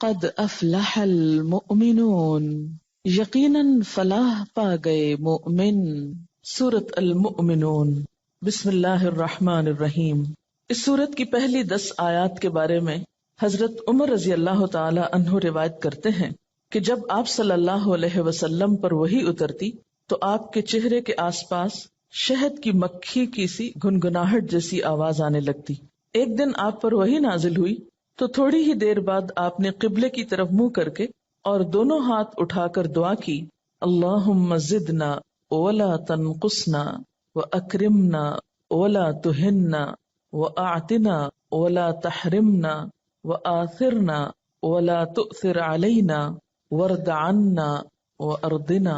قد افلح المؤمنون، یقیناً فلاح پا گئے مومن۔ سورۃ المؤمنون۔ بسم اللہ الرحمن الرحیم۔ اس سورت کی پہلی 10 آیات کے بارے میں حضرت عمر رضی اللہ تعالی عنہ روایت کرتے ہیں کہ جب آپ صلی اللہ علیہ وسلم پر وحی اترتی تو آپ کے چہرے کے آس پاس شہد کی مکھی کی سی گنگناہٹ جیسی آواز آنے لگتی۔ ایک دن آپ پر وحی نازل ہوئی تو تھوڑی ہی دیر بعد آپ نے قبلے کی طرف منہ کر کے اور دونوں ہاتھ اٹھا کر دعا کی، اللہم زدنا ولا تنقصنا واکرمنا ولا تہنا واعطنا ولا تحرمنا وآثرنا ولا تؤثر علینا وارض عنا وارضنا۔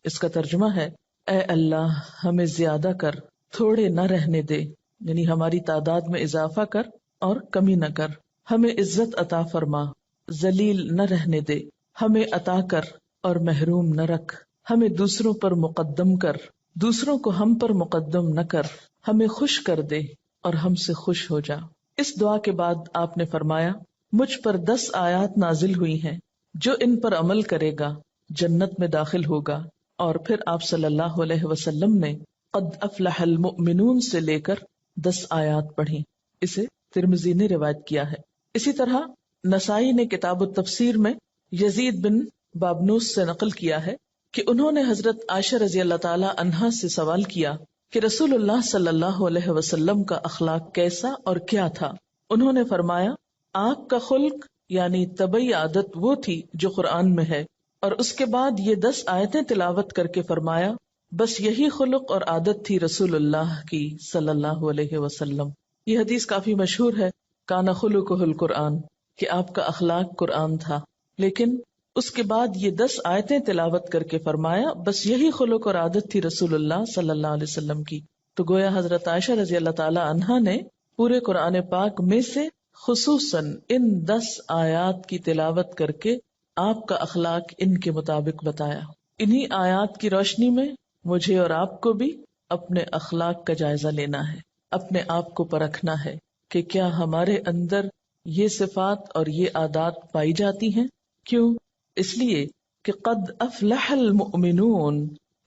اس کا ترجمہ ہے، اے اللہ ہمیں زیادہ کر، تھوڑے نہ رہنے دے، یعنی ہماری تعداد میں اضافہ کر اور کمی نہ کر، ہمیں عزت عطا فرما، ذلیل نہ رہنے دے، ہمیں عطا کر اور محروم نہ رکھ، ہمیں دوسروں پر مقدم کر، دوسروں کو ہم پر مقدم نہ کر، ہمیں خوش کر دے اور ہم سے خوش ہو جا۔ اس دعا کے بعد آپ نے فرمایا، مجھ پر 10 آیات نازل ہوئی ہیں، جو ان پر عمل کرے گا جنت میں داخل ہوگا۔ اور پھر آپ صلی اللہ علیہ وسلم نے قد افلح المؤمنون سے لے کر 10 آیات پڑھی۔ اسے ترمذی نے روایت کیا ہے۔ اسی طرح نسائی نے کتاب التفسیر میں یزید بن بابنوس سے نقل کیا ہے کہ انہوں نے حضرت عائشہ رضی اللہ تعالی عنہا سے سوال کیا کہ رسول اللہ صلی اللہ علیہ وسلم کا اخلاق کیسا اور کیا تھا؟ انہوں نے فرمایا، آپ کا خلق یعنی طبعی عادت وہ تھی جو قرآن میں ہے، اور اس کے بعد یہ 10 آیتیں تلاوت کر کے فرمایا، بس یہی خلق اور عادت تھی رسول اللہ کی صلی اللہ علیہ وسلم۔ یہ حدیث کافی مشہور ہے، کان خلقہ القرآن، کہ آپ کا اخلاق قرآن تھا، لیکن اس کے بعد یہ 10 آیتیں تلاوت کر کے فرمایا، بس یہی خلق اور عادت تھی رسول اللہ صلی اللہ علیہ وسلم کی۔ تو گویا حضرت عائشہ رضی اللہ تعالی عنہا نے پورے قرآن پاک میں سے خصوصاً ان 10 آیات کی تلاوت کر کے آپ کا اخلاق ان کے مطابق بتایا۔ انہی آیات کی روشنی میں مجھے اور آپ کو بھی اپنے اخلاق کا جائزہ لینا ہے، اپنے آپ کو پرکھنا ہے کہ کیا ہمارے اندر یہ صفات اور یہ عادات پائی جاتی ہیں۔ کیوں؟ اس لیے کہ قد افلح المؤمنون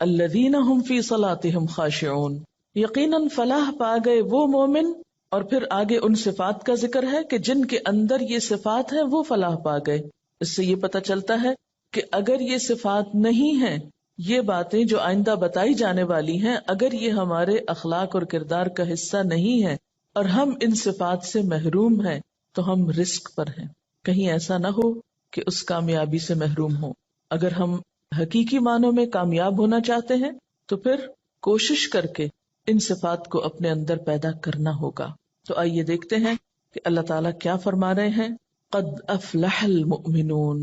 الذین هم فی صلاتهم خاشعون، یقیناً فلاح پا گئے وہ مومن، اور پھر آگے ان صفات کا ذکر ہے کہ جن کے اندر یہ صفات ہیں وہ فلاح پا گئے۔ اس سے یہ پتہ چلتا ہے کہ اگر یہ صفات نہیں ہیں، یہ باتیں جو آئندہ بتائی جانے والی ہیں، اگر یہ ہمارے اخلاق اور کردار کا حصہ نہیں ہے اور ہم ان صفات سے محروم ہیں تو ہم رزق پر ہیں، کہیں ایسا نہ ہو کہ اس کامیابی سے محروم ہوں۔ اگر ہم حقیقی معنوں میں کامیاب ہونا چاہتے ہیں تو پھر کوشش کر کے ان صفات کو اپنے اندر پیدا کرنا ہوگا۔ تو آئیے دیکھتے ہیں کہ اللہ تعالیٰ کیا فرما رہے ہیں۔ قد افلح المؤمنون،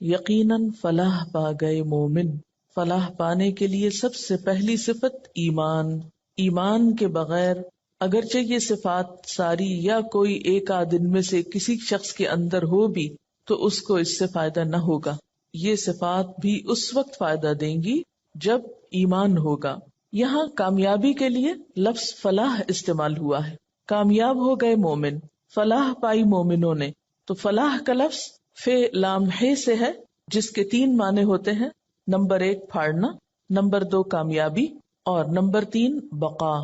یقیناً فلاح پا گئے مومن۔ فلاح پانے کے لیے سب سے پہلی صفت ایمان۔ ایمان کے بغیر اگرچہ یہ صفات ساری یا کوئی ایک آدھ دن میں سے کسی شخص کے اندر ہو بھی تو اس کو اس سے فائدہ نہ ہوگا۔ یہ صفات بھی اس وقت فائدہ دیں گی جب ایمان ہوگا۔ یہاں کامیابی کے لیے لفظ فلاح استعمال ہوا ہے، کامیاب ہو گئے مومن، فلاح پائی مومنوں نے۔ تو فلاح کا لفظ فے لام ہے سے ہے، جس کے 3 معنی ہوتے ہیں، نمبر 1 پھاڑنا، نمبر 2 کامیابی، اور نمبر 3 بقا،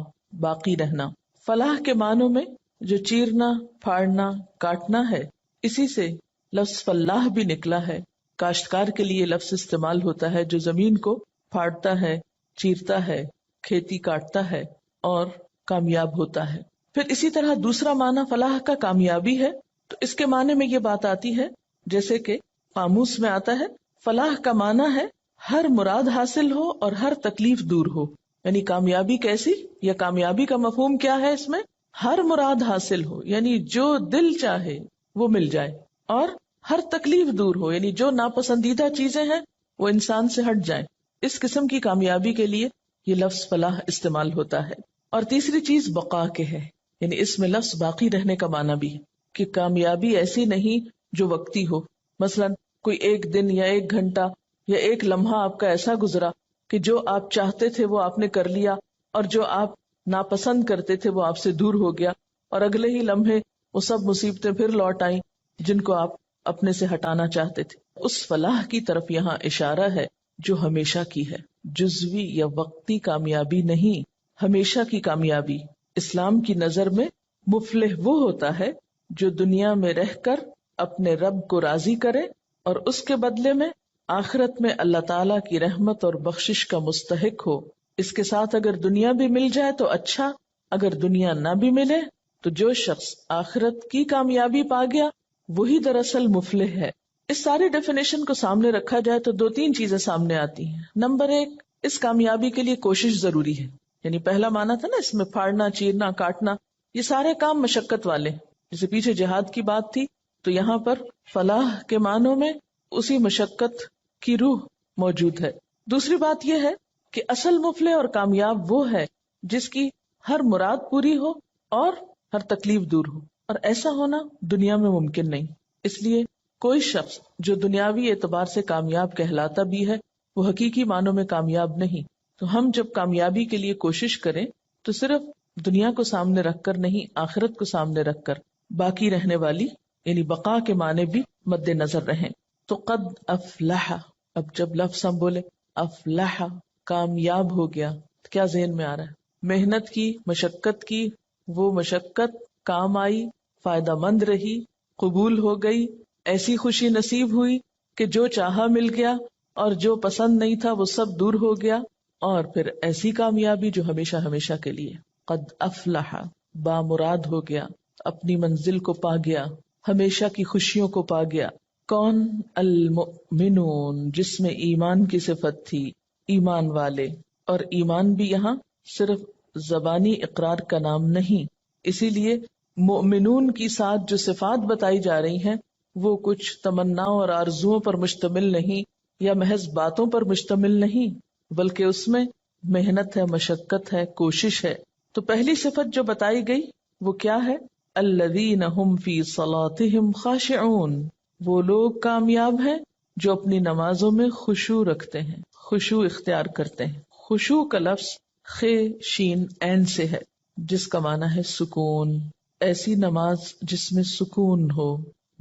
باقی رہنا۔ فلاح کے معنوں میں جو چیرنا، پھاڑنا، کاٹنا ہے، اسی سے لفظ فلاح بھی نکلا ہے۔ کاشتکار کے لیے لفظ استعمال ہوتا ہے جو زمین کو پھاڑتا ہے، چیرتا ہے، کھیتی کاٹتا ہے اور کامیاب ہوتا ہے۔ پھر اسی طرح دوسرا معنی فلاح کا کامیابی ہے، تو اس کے معنی میں یہ بات آتی ہے جیسے کہ قاموس میں آتا ہے، فلاح کا معنی ہے ہر مراد حاصل ہو اور ہر تکلیف دور ہو۔ یعنی کامیابی کیسی، یا کامیابی کا مفہوم کیا ہے اس میں؟ ہر مراد حاصل ہو، یعنی جو دل چاہے وہ مل جائے، اور ہر تکلیف دور ہو، یعنی جو ناپسندیدہ چیزیں ہیں وہ انسان سے ہٹ جائیں۔ اس قسم کی کامیابی کے لیے یہ لفظ فلاح استعمال ہوتا ہے۔ اور تیسری چیز بقا کے ہے، یعنی اس میں لفظ باقی رہنے کا معنی بھی ہے کہ کامیابی ایسی نہیں جو وقتی ہو۔ مثلا کوئی ایک دن یا ایک گھنٹہ یا ایک لمحہ آپ کا ایسا گزرا کہ جو آپ چاہتے تھے وہ آپ نے کر لیا، اور جو آپ ناپسند کرتے تھے وہ آپ سے دور ہو گیا، اور اگلے ہی لمحے وہ سب مصیبتیں پھر لوٹ آئیں جن کو آپ اپنے سے ہٹانا چاہتے تھے. اس فلاح کی طرف یہاں اشارہ ہے جو ہمیشہ کی ہے، جزوی یا وقتی کامیابی نہیں، ہمیشہ کی کامیابی. اسلام کی نظر میں مفلح وہ ہوتا ہے جو دنیا میں رہ کر اپنے رب کو راضی کرے اور اس کے بدلے میں آخرت میں اللہ تعالیٰ کی رحمت اور بخشش کا مستحق ہو. اس کے ساتھ اگر دنیا بھی مل جائے تو اچھا، اگر دنیا نہ بھی ملے تو جو شخص آخرت کی کامیابی پا گیا وہی دراصل مفلح ہے. اس ساری ڈیفینیشن کو سامنے رکھا جائے تو دو تین چیزیں سامنے آتی ہیں. نمبر ایک، اس کامیابی کے لیے کوشش ضروری ہے. یعنی پہلا معنی تھا نا اس میں پھاڑنا، چیرنا، کاٹنا، یہ سارے کام مشقت والے. جیسے پیچھے جہاد کی بات تھی تو یہاں پر فلاح کے معنوں میں اسی مشقت کی روح موجود ہے. دوسری بات یہ ہے کہ اصل مفلح اور کامیاب وہ ہے جس کی ہر مراد پوری ہو اور ہر تکلیف دور ہو، اور ایسا ہونا دنیا میں ممکن نہیں. اس لیے کوئی شخص جو دنیاوی اعتبار سے کامیاب کہلاتا بھی ہے وہ حقیقی معنوں میں کامیاب نہیں. تو ہم جب کامیابی کے لیے کوشش کریں تو صرف دنیا کو سامنے رکھ کر نہیں، آخرت کو سامنے رکھ کر باقی رہنے والی یعنی بقا کے معنی بھی مد نظر رہیں. تو قد افلح، اب جب لفظ ہم بولے افلح، کامیاب ہو گیا، کیا ذہن میں آ رہا ہے؟ محنت کی، مشقت کی، وہ مشقت کام آئی، فائدہ مند رہی، قبول ہو گئی، ایسی خوشی نصیب ہوئی کہ جو چاہا مل گیا اور جو پسند نہیں تھا وہ سب دور ہو گیا، اور پھر ایسی کامیابی جو ہمیشہ ہمیشہ کے لیے. قد افلح، بامراد ہو گیا، اپنی منزل کو پا گیا، ہمیشہ کی خوشیوں کو پا گیا. کون؟ المؤمنون، جس میں ایمان کی صفت تھی، ایمان والے. اور ایمان بھی یہاں صرف زبانی اقرار کا نام نہیں، اسی لیے مؤمنون کی ساتھ جو صفات بتائی جا رہی ہیں وہ کچھ تمناؤں اور آرزوؤں پر مشتمل نہیں یا محض باتوں پر مشتمل نہیں، بلکہ اس میں محنت ہے، مشقت ہے، کوشش ہے. تو پہلی صفت جو بتائی گئی وہ کیا ہے؟ الذین هم فی صلاتهم خاشعون، وہ لوگ کامیاب ہیں جو اپنی نمازوں میں خشوع رکھتے ہیں، خشوع اختیار کرتے ہیں. خشوع کا لفظ خ شین عین سے ہے جس کا معنی ہے سکون. ایسی نماز جس میں سکون ہو،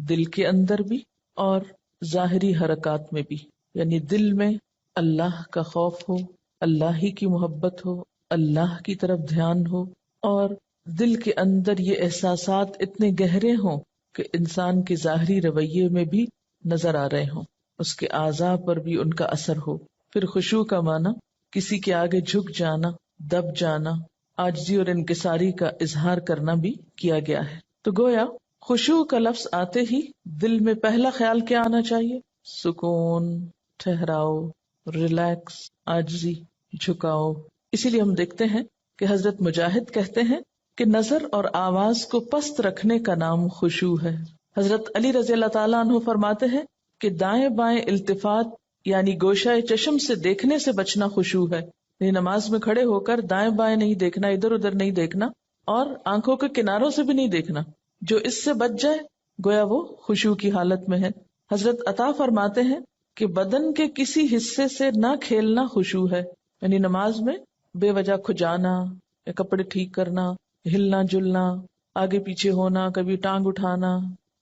دل کے اندر بھی اور ظاہری حرکات میں بھی، یعنی دل میں اللہ کا خوف ہو، اللہ ہی کی محبت ہو، اللہ کی طرف دھیان ہو، اور دل کے اندر یہ احساسات اتنے گہرے ہوں کہ انسان کے ظاہری رویے میں بھی نظر آ رہے ہوں، اس کے اعضاء پر بھی ان کا اثر ہو. پھر خشوع کا معنی کسی کے آگے جھک جانا، دب جانا، عاجزی اور انکساری کا اظہار کرنا بھی کیا گیا ہے. تو گویا خشوع کا لفظ آتے ہی دل میں پہلا خیال کیا آنا چاہیے؟ سکون، ٹھہراؤ، ریلیکس، عاجزی، جھکاؤ. اسی لیے ہم دیکھتے ہیں کہ حضرت مجاہد کہتے ہیں کہ نظر اور آواز کو پست رکھنے کا نام خشوع ہے. حضرت علی رضی اللہ تعالیٰ عنہ فرماتے ہیں کہ دائیں بائیں التفات یعنی گوشہ چشم سے دیکھنے سے بچنا خشوع ہے. یعنی نماز میں کھڑے ہو کر دائیں بائیں نہیں دیکھنا، ادھر ادھر نہیں دیکھنا، اور آنکھوں کے کناروں سے بھی نہیں دیکھنا. جو اس سے بچ جائے گویا وہ خشوع کی حالت میں ہے. حضرت عطا فرماتے ہیں کہ بدن کے کسی حصے سے نہ کھیلنا خشوع ہے. یعنی نماز میں بے وجہ کھجانا یا کپڑے ٹھیک کرنا، ہلنا جلنا، آگے پیچھے ہونا، کبھی ٹانگ اٹھانا،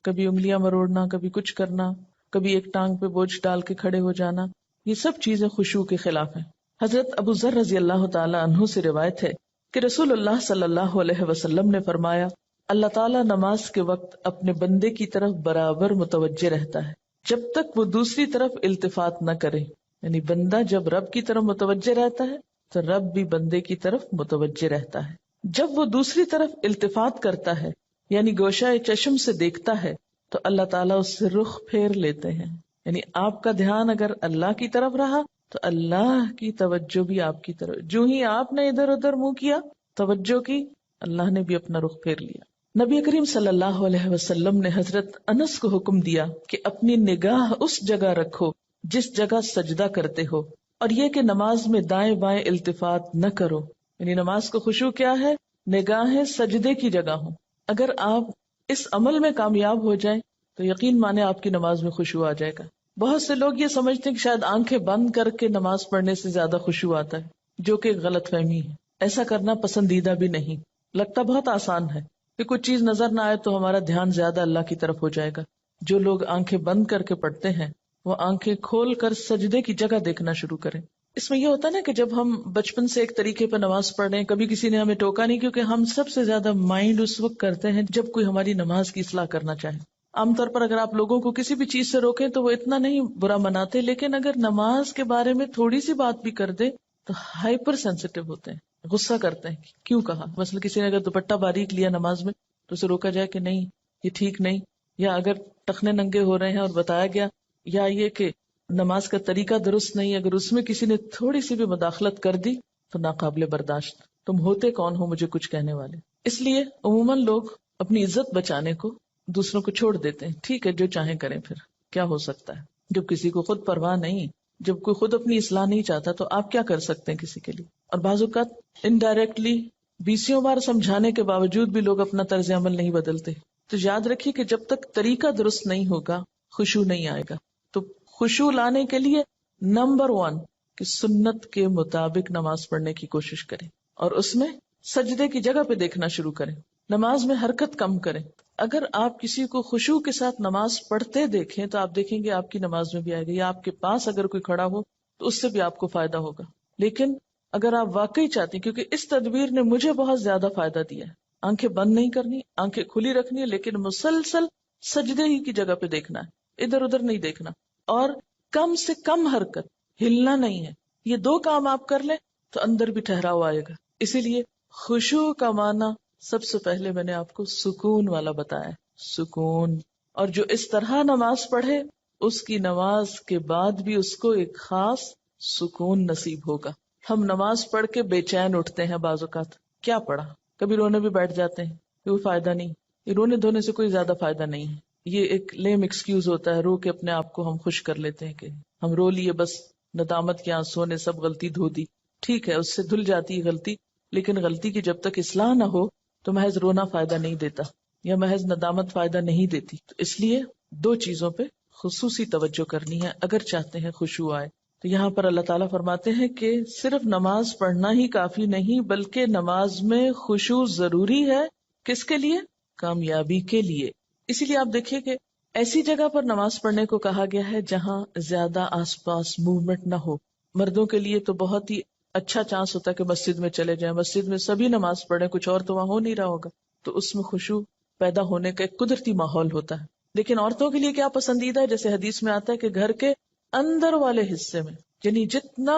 کبھی انگلیاں مروڑنا، کبھی کچھ کرنا، کبھی ایک ٹانگ پہ بوجھ ڈال کے کھڑے ہو جانا، یہ سب چیزیں خشوع کے خلاف ہیں. حضرت ابو ذر رضی اللہ تعالی عنہ سے روایت ہے کہ رسول اللہ صلی اللہ علیہ وسلم نے فرمایا، اللہ تعالیٰ نماز کے وقت اپنے بندے کی طرف برابر متوجہ رہتا ہے جب تک وہ دوسری طرف التفات نہ کرے. یعنی بندہ جب رب کی طرف متوجہ رہتا ہے تو رب بھی بندے کی طرف متوجہ رہتا ہے. جب وہ دوسری طرف التفات کرتا ہے یعنی گوشہ چشم سے دیکھتا ہے تو اللہ تعالیٰ اس سے رخ پھیر لیتے ہیں. یعنی آپ کا دھیان اگر اللہ کی طرف رہا تو اللہ کی توجہ بھی آپ کی طرف، جو ہی آپ نے ادھر ادھر منہ کیا، توجہ کی، اللہ نے بھی اپنا رخ پھیر لیا. نبی کریم صلی اللہ علیہ وسلم نے حضرت انس کو حکم دیا کہ اپنی نگاہ اس جگہ رکھو جس جگہ سجدہ کرتے ہو، اور یہ کہ نماز میں دائیں بائیں التفات نہ کرو. یعنی نماز کو خشوع کیا ہے؟ نگاہیں سجدے کی جگہ ہوں. اگر آپ اس عمل میں کامیاب ہو جائیں تو یقین مانے آپ کی نماز میں خشوع آ جائے گا. بہت سے لوگ یہ سمجھتے ہیں کہ شاید آنکھیں بند کر کے نماز پڑھنے سے زیادہ خشوع آتا ہے، جو کہ غلط فہمی ہے. ایسا کرنا پسندیدہ بھی نہیں. لگتا بہت آسان ہے کہ کچھ چیز نظر نہ آئے تو ہمارا دھیان زیادہ اللہ کی طرف ہو جائے گا، جو لوگ آنکھیں بند کر کے پڑھتے ہیں وہ آنکھیں کھول کر سجدے کی جگہ دیکھنا شروع کریں. اس میں یہ ہوتا ہے نا کہ جب ہم بچپن سے ایک طریقے پہ نماز پڑھ رہے ہیں، کبھی کسی نے ہمیں ٹوکا نہیں، کیونکہ ہم سب سے زیادہ مائنڈ اس وقت کرتے ہیں جب کوئی ہماری نماز کی اصلاح کرنا چاہے. عام طور پر اگر آپ لوگوں کو کسی بھی چیز سے روکیں تو وہ اتنا نہیں برا مناتے، لیکن اگر نماز کے بارے میں تھوڑی سی بات بھی کر دے تو ہائپر سینسیٹیو ہوتے ہیں، غصہ کرتے ہیں. کیوں کہا؟ مثلا کسی نے اگر دوپٹہ باریک لیا نماز میں تو اسے روکا جائے کہ نہیں یہ ٹھیک نہیں، یا اگر ٹخنے ننگے ہو رہے ہیں اور بتایا گیا، یا یہ کہ نماز کا طریقہ درست نہیں، اگر اس میں کسی نے تھوڑی سی بھی مداخلت کر دی تو ناقابل برداشت. تم ہوتے کون ہو مجھے کچھ کہنے والے؟ اس لیے عموماً لوگ اپنی عزت بچانے کو دوسروں کو چھوڑ دیتے ہیں. ٹھیک ہے جو چاہیں کریں، پھر کیا ہو سکتا ہے. جب کسی کو خود پرواہ نہیں، جب کوئی خود اپنی اصلاح نہیں چاہتا تو آپ کیا کر سکتے ہیں کسی کے لیے. اور بعض اوقات انڈائریکٹلی 20 بار سمجھانے کے باوجود بھی لوگ اپنا طرز عمل نہیں بدلتے. تو یاد رکھیے کہ جب تک طریقہ درست نہیں ہوگا خشوع نہیں آئے گا. تو خشوع لانے کے لیے نمبر 1 کہ سنت کے مطابق نماز پڑھنے کی کوشش کریں، اور اس میں سجدے کی جگہ پہ دیکھنا شروع کریں. نماز میں حرکت کم کریں. اگر آپ کسی کو خشوع کے ساتھ نماز پڑھتے دیکھیں تو آپ دیکھیں گے آپ کی نماز میں بھی آئے گا، یا آپ کے پاس اگر کوئی کھڑا ہو تو اس سے بھی آپ کو فائدہ ہوگا. لیکن اگر آپ واقعی چاہتے ہیں، کیونکہ اس تدبیر نے مجھے بہت زیادہ فائدہ دیا ہے، آنکھیں بند نہیں کرنی، آنکھیں کھلی رکھنی ہے، لیکن مسلسل سجدے ہی کی جگہ پہ دیکھنا ہے، ادھر ادھر نہیں دیکھنا، اور کم سے کم حرکت، ہلنا نہیں ہے. یہ 2 کام آپ کر لیں تو اندر بھی ٹھہراؤ آئے گا. اسی لیے خشوع کا معنی سب سے پہلے میں نے آپ کو سکون والا بتایا، سکون. اور جو اس طرح نماز پڑھے اس کی نماز کے بعد بھی اس کو ایک خاص سکون نصیب ہوگا. ہم نماز پڑھ کے بے چین اٹھتے ہیں بعض اوقات، کیا پڑھا، کبھی رونے بھی بیٹھ جاتے ہیں، کوئی فائدہ نہیں. یہ رونے دھونے سے کوئی زیادہ فائدہ نہیں ہے، یہ ایک لیم ایکسکیوز ہوتا ہے. رو کے اپنے آپ کو ہم خوش کر لیتے ہیں کہ ہم رو لیے، بس ندامت کے آنسوں نے سب غلطی دھو دی. ٹھیک ہے اس سے دھل جاتی ہے غلطی، لیکن غلطی کی جب تک اصلاح نہ ہو تو محض رونا فائدہ نہیں دیتا، یا محض ندامت فائدہ نہیں دیتی. تو اس لیے 2 چیزوں پہ خصوصی توجہ کرنی ہے اگر چاہتے ہیں خشوع آئے. تو یہاں پر اللہ تعالیٰ فرماتے ہیں کہ صرف نماز پڑھنا ہی کافی نہیں، بلکہ نماز میں خشوع ضروری ہے. کس کے لیے؟ کامیابی کے لیے. اسی لیے آپ دیکھیے کہ ایسی جگہ پر نماز پڑھنے کو کہا گیا ہے جہاں زیادہ آس پاس موومنٹ نہ ہو. مردوں کے لیے تو بہت ہی اچھا چانس ہوتا ہے کہ مسجد میں چلے جائیں، مسجد میں سبھی نماز پڑھیں، کچھ اور تو وہاں ہو نہیں رہا ہوگا، تو اس میں خشوع پیدا ہونے کا ایک قدرتی ماحول ہوتا ہے. لیکن عورتوں کے لیے کیا پسندیدہ ہے؟ جیسے حدیث میں آتا ہے کہ گھر کے اندر والے حصے میں، یعنی جتنا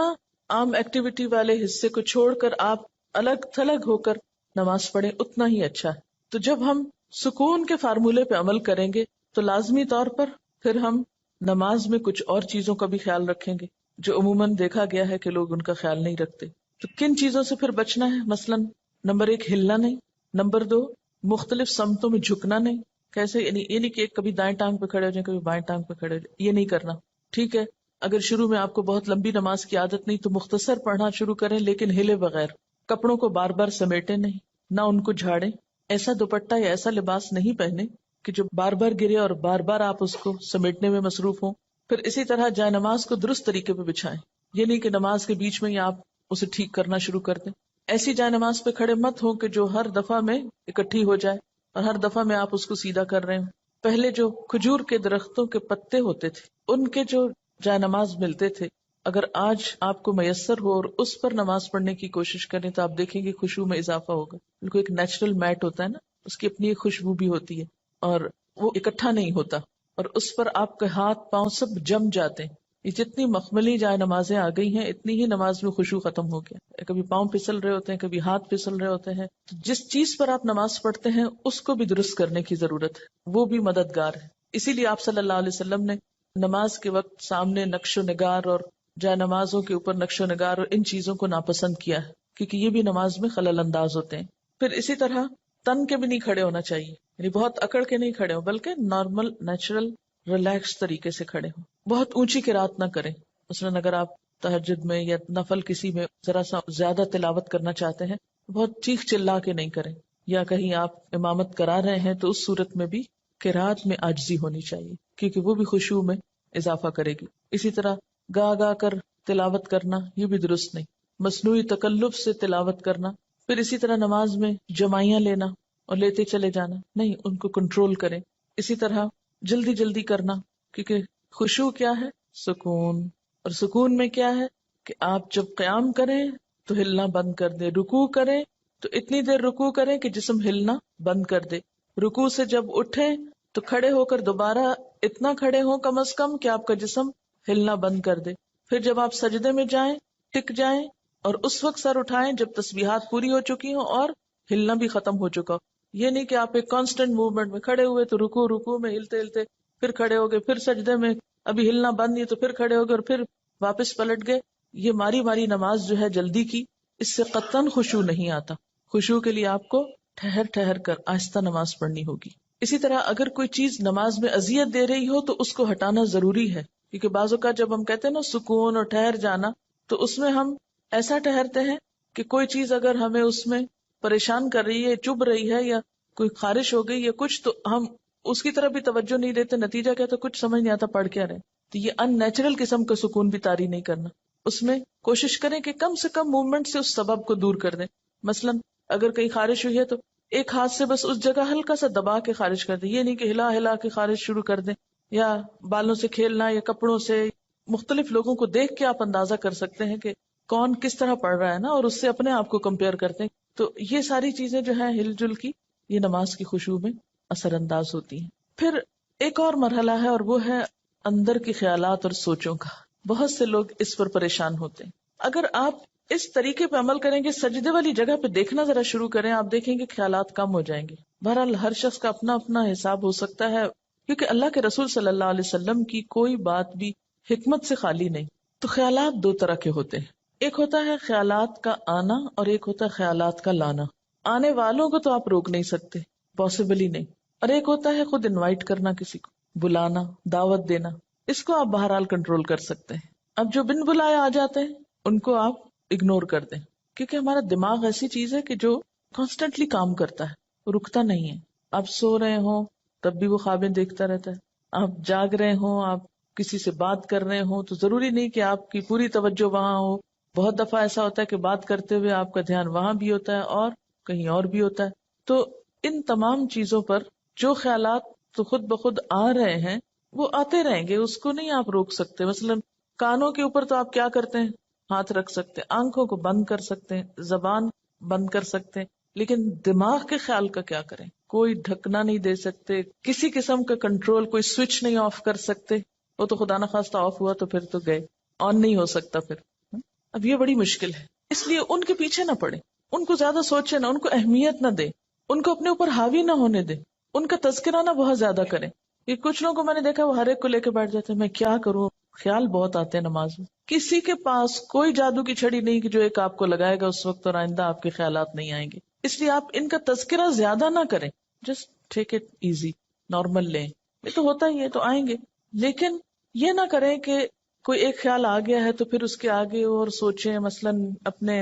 عام ایکٹیویٹی والے حصے کو چھوڑ کر آپ الگ تھلگ ہو کر نماز پڑھیں اتنا ہی اچھا ہے. تو جب ہم سکون کے فارمولے پہ عمل کریں گے تو لازمی طور پر پھر ہم نماز میں کچھ اور چیزوں کا بھی خیال رکھیں گے جو عموماً دیکھا گیا ہے کہ لوگ ان کا خیال نہیں رکھتے. تو کن چیزوں سے پھر بچنا ہے؟ مثلاً نمبر 1 ہلنا نہیں، نمبر 2 مختلف سمتوں میں جھکنا نہیں. کیسے؟ یعنی یہ نہیں کہ کبھی دائیں ٹانگ پہ کھڑے ہو جائیں کبھی بائیں ٹانگ پہ کھڑے ہو جائیں، یہ نہیں کرنا. ٹھیک ہے اگر شروع میں آپ کو بہت لمبی نماز کی عادت نہیں تو مختصر پڑھنا شروع کریں، لیکن ہلے بغیر. کپڑوں کو بار بار سمیٹے نہیں، نہ ان کو جھاڑیں. ایسا دوپٹہ یا ایسا لباس نہیں پہنے کہ جو بار بار گرے اور بار بار آپ اس کو سمیٹنے میں مصروف ہوں. پھر اسی طرح جائے نماز کو درست طریقے پہ بچھائیں، یہ نہیں کہ نماز کے بیچ میں ہی آپ اسے ٹھیک کرنا شروع کر دیں. ایسی جائے نماز پہ کھڑے مت ہوں کہ جو ہر دفعہ میں اکٹھی ہو جائے اور ہر دفعہ میں آپ اس کو سیدھا کر رہے ہوں. پہلے جو کھجور کے درختوں کے پتے ہوتے تھے ان کے جو جائے نماز ملتے تھے، اگر آج آپ کو میسر ہو اور اس پر نماز پڑھنے کی کوشش کریں تو آپ دیکھیں گے خشوع میں اضافہ ہوگا. بالکل ایک نیچرل میٹ ہوتا ہے نا، اس کی اپنی ایک خوشبو بھی ہوتی ہے اور وہ اکٹھا نہیں ہوتا، اور اس پر آپ کے ہاتھ پاؤں سب جم جاتے ہیں. یہ جتنی مخملی جائے نمازیں آ گئی ہیں اتنی ہی نماز میں خشوع ختم ہو گیا. کبھی پاؤں پھسل رہے ہوتے ہیں، کبھی ہاتھ پھسل رہے ہوتے ہیں. جس چیز پر آپ نماز پڑھتے ہیں اس کو بھی درست کرنے کی ضرورت ہے، وہ بھی مددگار ہے. اسی لیے آپ صلی اللہ علیہ وسلم نے نماز کے وقت سامنے نقش و نگار اور جائے نمازوں کے اوپر نقش و نگار اور ان چیزوں کو ناپسند کیا ہے، کیونکہ یہ بھی نماز میں خلل انداز ہوتے ہیں. پھر اسی طرح تن کے بھی نہیں کھڑے ہونا چاہیے، یعنی بہت اکڑ کے نہیں کھڑے ہوں، بلکہ نارمل نیچرل ریلیکس طریقے سے کھڑے ہوں. بہت اونچی قرات نہ کریں. مثلاً اگر آپ تہجد میں یا نفل کسی میں ذرا سا زیادہ تلاوت کرنا چاہتے ہیں، بہت چیخ چلا کے نہیں کریں. یا کہیں آپ امامت کرا رہے ہیں تو اس صورت میں بھی قرات میں عاجزی ہونی چاہیے، کیونکہ وہ بھی خشوع میں اضافہ کرے گی. اسی طرح گا گا کر تلاوت کرنا یہ بھی درست نہیں، مصنوعی تکلف سے تلاوت کرنا. پھر اسی طرح نماز میں جمائیاں لینا اور لیتے چلے جانا نہیں، ان کو کنٹرول کریں. اسی طرح جلدی جلدی کرنا، کیونکہ خشوع کیا ہے؟ سکون. اور سکون میں کیا ہے کہ آپ جب قیام کریں تو ہلنا بند کر دیں، رکوع کریں تو اتنی دیر رکوع کریں کہ جسم ہلنا بند کر دے، رکوع سے جب اٹھیں تو کھڑے ہو کر دوبارہ اتنا کھڑے ہوں کم از کم کہ آپ کا جسم ہلنا بند کر دے. پھر جب آپ سجدے میں جائیں ٹک جائیں اور اس وقت سر اٹھائیں جب تسبیحات پوری ہو چکی ہوں اور ہلنا بھی ختم ہو چکا ہو. یہ نہیں کہ آپ ایک کانسٹنٹ موومنٹ میں کھڑے ہوئے تو رکوع میں ہلتے ہلتے پھر کھڑے ہو گئے، پھر سجدے میں ابھی ہلنا بند نہیں تو پھر کھڑے ہو گئے اور پھر واپس پلٹ گئے. یہ ماری ماری نماز جو ہے جلدی کی، اس سے قطعاً خشوع نہیں آتا. خشوع کے لیے آپ کو ٹھہر ٹھہر کر آہستہ نماز پڑھنی ہوگی. اسی طرح اگر کوئی چیز نماز میں اذیت دے رہی ہو تو اس کو ہٹانا ضروری ہے، کیونکہ بعض اوقات جب ہم کہتے ہیں نا سکون اور ٹھہر جانا، تو اس میں ہم ایسا ٹھہرتے ہیں کہ کوئی چیز اگر ہمیں اس میں پریشان کر رہی ہے، چبھ رہی ہے، یا کوئی خارش ہو گئی یا کچھ، تو ہم اس کی طرف بھی توجہ نہیں دیتے. نتیجہ کیا؟ تو کچھ سمجھ نہیں آتا پڑھ کیا رہے. تو یہ ان نیچرل قسم کا سکون بھی طاری نہیں کرنا. اس میں کوشش کریں کہ کم سے کم موومنٹ سے اس سبب کو دور کر دیں. مثلا اگر کہیں خارش ہوئی ہے تو ایک ہاتھ سے بس اس جگہ ہلکا سا دبا کے خارش کر دیں، یہ نہیں کہ ہلا ہلا کے خارش شروع کر دیں، یا بالوں سے کھیلنا یا کپڑوں سے. مختلف لوگوں کو دیکھ کے آپ اندازہ کر سکتے ہیں کہ کون کس طرح پڑھ رہا ہے نا، اور اس سے اپنے آپ کو کمپیئر کرتے ہیں. تو یہ ساری چیزیں جو ہیں ہل جل کی، یہ نماز کی خشوع میں اثر انداز ہوتی ہیں. پھر ایک اور مرحلہ ہے اور وہ ہے اندر کے خیالات اور سوچوں کا. بہت سے لوگ اس پر پریشان ہوتے ہیں. اگر آپ اس طریقے پہ عمل کریں گے، سجدے والی جگہ پہ دیکھنا ذرا شروع کریں، آپ دیکھیں گے خیالات کم ہو جائیں گے. بہرحال ہر شخص کا اپنا اپنا حساب ہو سکتا ہے، کیونکہ اللہ کے رسول صلی اللہ علیہ وسلم کی کوئی بات بھی حکمت سے خالی نہیں. تو خیالات دو طرح کے ہوتے ہیں، ایک ہوتا ہے خیالات کا آنا اور ایک ہوتا ہے خیالات کا لانا. آنے والوں کو تو آپ روک نہیں سکتے، پاسبل ہی نہیں. اور ایک ہوتا ہے خود انوائٹ کرنا، کسی کو بلانا، دعوت دینا، اس کو آپ بہرحال کنٹرول کر سکتے ہیں. اب جو بن بلائے آ جاتے ہیں ان کو آپ اگنور کر دیں، کیونکہ ہمارا دماغ ایسی چیز ہے کہ جو کانسٹنٹلی کام کرتا ہے، رکتا نہیں ہے. آپ سو رہے ہوں تب بھی وہ خوابیں دیکھتا رہتا ہے، آپ جاگ رہے ہوں، آپ کسی سے بات کر رہے ہوں تو ضروری نہیں کہ آپ کی پوری توجہ وہاں ہو. بہت دفعہ ایسا ہوتا ہے کہ بات کرتے ہوئے آپ کا دھیان وہاں بھی ہوتا ہے اور کہیں اور بھی ہوتا ہے. تو ان تمام چیزوں پر جو خیالات تو خود بخود آ رہے ہیں وہ آتے رہیں گے، اس کو نہیں آپ روک سکتے. مثلا کانوں کے اوپر تو آپ کیا کرتے ہیں؟ ہاتھ رکھ سکتے ہیں، آنکھوں کو بند کر سکتے ہیں، زبان بند کر سکتے ہیں، لیکن دماغ کے خیال کا کیا کریں؟ کوئی ڈھکنا نہیں دے سکتے، کسی قسم کا کنٹرول، کوئی سوئچ نہیں آف کر سکتے. وہ تو خدا نخواستہ آف ہوا تو پھر تو گئے، آن نہیں ہو سکتا پھر. اب یہ بڑی مشکل ہے، اس لیے ان کے پیچھے نہ پڑے، ان کو زیادہ سوچے نہ، ان کو اہمیت نہ دے، ان کو اپنے اوپر حاوی نہ ہونے دے، ان کا تذکرہ نہ بہت زیادہ کریں. یہ کچھ لوگوں کو میں نے دیکھا وہ ہر ایک کو لے کے بیٹھ جاتے ہیں، میں کیا کروں. خیال بہت آتے ہیں نماز میں. کسی کے پاس کوئی جادو کی چھڑی نہیں کہ جو ایک آپ کو لگائے گا اس وقت اور آئندہ آپ کے خیالات نہیں آئیں گے. اس لیے آپ ان کا تذکرہ زیادہ نہ کریں، just take it easy, normal لیں. یہ تو ہوتا ہی ہے تو آئیں گے، لیکن یہ نہ کریں کہ کوئی ایک خیال آ گیا ہے تو پھر اس کے آگے اور سوچیں. مثلا اپنے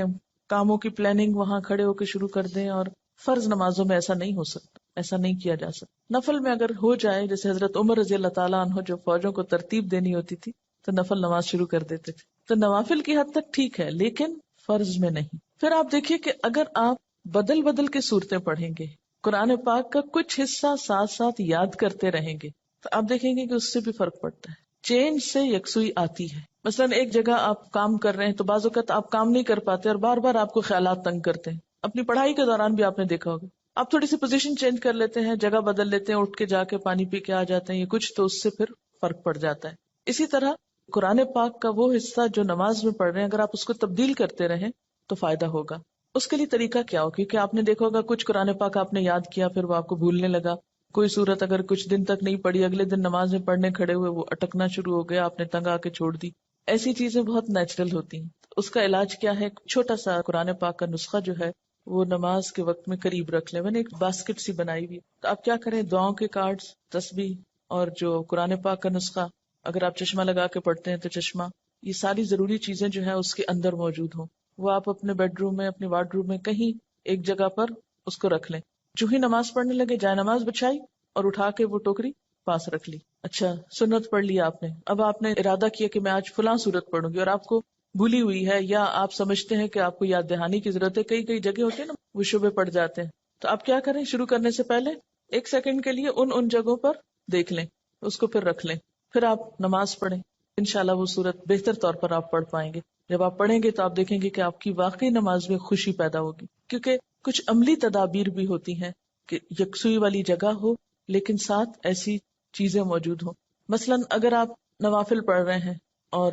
کاموں کی پلاننگ وہاں کھڑے ہو کے شروع کر دیں. اور فرض نمازوں میں ایسا نہیں ہو سکتا، ایسا نہیں کیا جا سکتا. نفل میں اگر ہو جائے، جیسے حضرت عمر رضی اللہ تعالیٰ عنہ جو فوجوں کو ترتیب دینی ہوتی تھی تو نفل نماز شروع کر دیتے تھے. تو نوافل کی حد تک ٹھیک ہے لیکن فرض میں نہیں. پھر آپ دیکھیے کہ اگر آپ بدل بدل کے صورتیں پڑھیں گے، قرآن پاک کا کچھ حصہ ساتھ ساتھ یاد کرتے رہیں گے، تو آپ دیکھیں گے کہ اس سے بھی فرق پڑتا ہے. چینج سے یکسوئی آتی ہے. مثلا ایک جگہ آپ کام کر رہے ہیں تو بعض اوقات آپ کام نہیں کر پاتے اور بار بار آپ کو خیالات تنگ کرتے ہیں. اپنی پڑھائی کے دوران بھی آپ نے دیکھا ہوگا، آپ تھوڑی سی پوزیشن چینج کر لیتے ہیں، جگہ بدل لیتے ہیں، اٹھ کے جا کے پانی پی کے آ جاتے ہیں، یہ کچھ تو اس سے پھر فرق پڑ جاتا ہے. اسی طرح قرآن پاک کا وہ حصہ جو نماز میں پڑھ رہے ہیں اگر آپ اس کو تبدیل کرتے رہیں تو فائدہ ہوگا. اس کے لیے طریقہ کیا ہو؟ کیونکہ آپ نے دیکھا ہوگا کچھ قرآن پاک آپ نے یاد کیا پھر وہ آپ کو بھولنے لگا. کوئی صورت اگر کچھ دن تک نہیں پڑھی، اگلے دن نماز میں پڑھنے کھڑے ہوئے وہ اٹکنا شروع ہو گیا، آپ نے تنگ آ کے چھوڑ دی. ایسی چیزیں بہت نیچرل ہوتی ہیں. اس کا علاج کیا ہے؟ چھوٹا سا قرآن پاک کا نسخہ جو ہے وہ نماز کے وقت میں قریب رکھ لیں. میں نے ایک باسکٹ سی بنائی ہوئی، تو آپ کیا کریں، دعاؤں کے کارڈز، تسبیح اور جو قرآن پاک کا نسخہ، اگر آپ چشمہ لگا کے پڑھتے ہیں تو چشمہ، یہ ساری ضروری چیزیں جو ہیں اس کے اندر موجود ہوں. وہ آپ اپنے بیڈ روم میں، اپنے وارڈ روم میں، کہیں ایک جگہ پر اس کو رکھ لیں. جو ہی نماز پڑھنے لگے جائے نماز بچھائی اور اٹھا کے وہ ٹوکری پاس رکھ لی. اچھا سنت پڑھ لی آپ نے، اب آپ نے ارادہ کیا کہ میں آج فلاں سورت پڑھوں گی اور آپ کو بھولی ہوئی ہے یا آپ سمجھتے ہیں کہ آپ کو یاد دہانی کی ضرورت ہے. کئی کئی جگہ ہوتی ہے نا وہ شبے پڑ جاتے ہیں. تو آپ کیا کریں، شروع کرنے سے پہلے 1 سیکنڈ کے لیے ان جگہوں پر دیکھ لیں اس کو پھر رکھ لیں، پھر آپ نماز پڑھیں، انشاءاللہ وہ صورت بہتر طور پر آپ پڑھ پائیں گے. جب آپ پڑھیں گے تو آپ دیکھیں گے کہ آپ کی واقعی نماز میں خوشی پیدا ہوگی، کیونکہ کچھ عملی تدابیر بھی ہوتی ہیں کہ یکسوئی والی جگہ ہو لیکن ساتھ ایسی چیزیں موجود ہوں. مثلا اگر آپ نوافل پڑھ رہے ہیں اور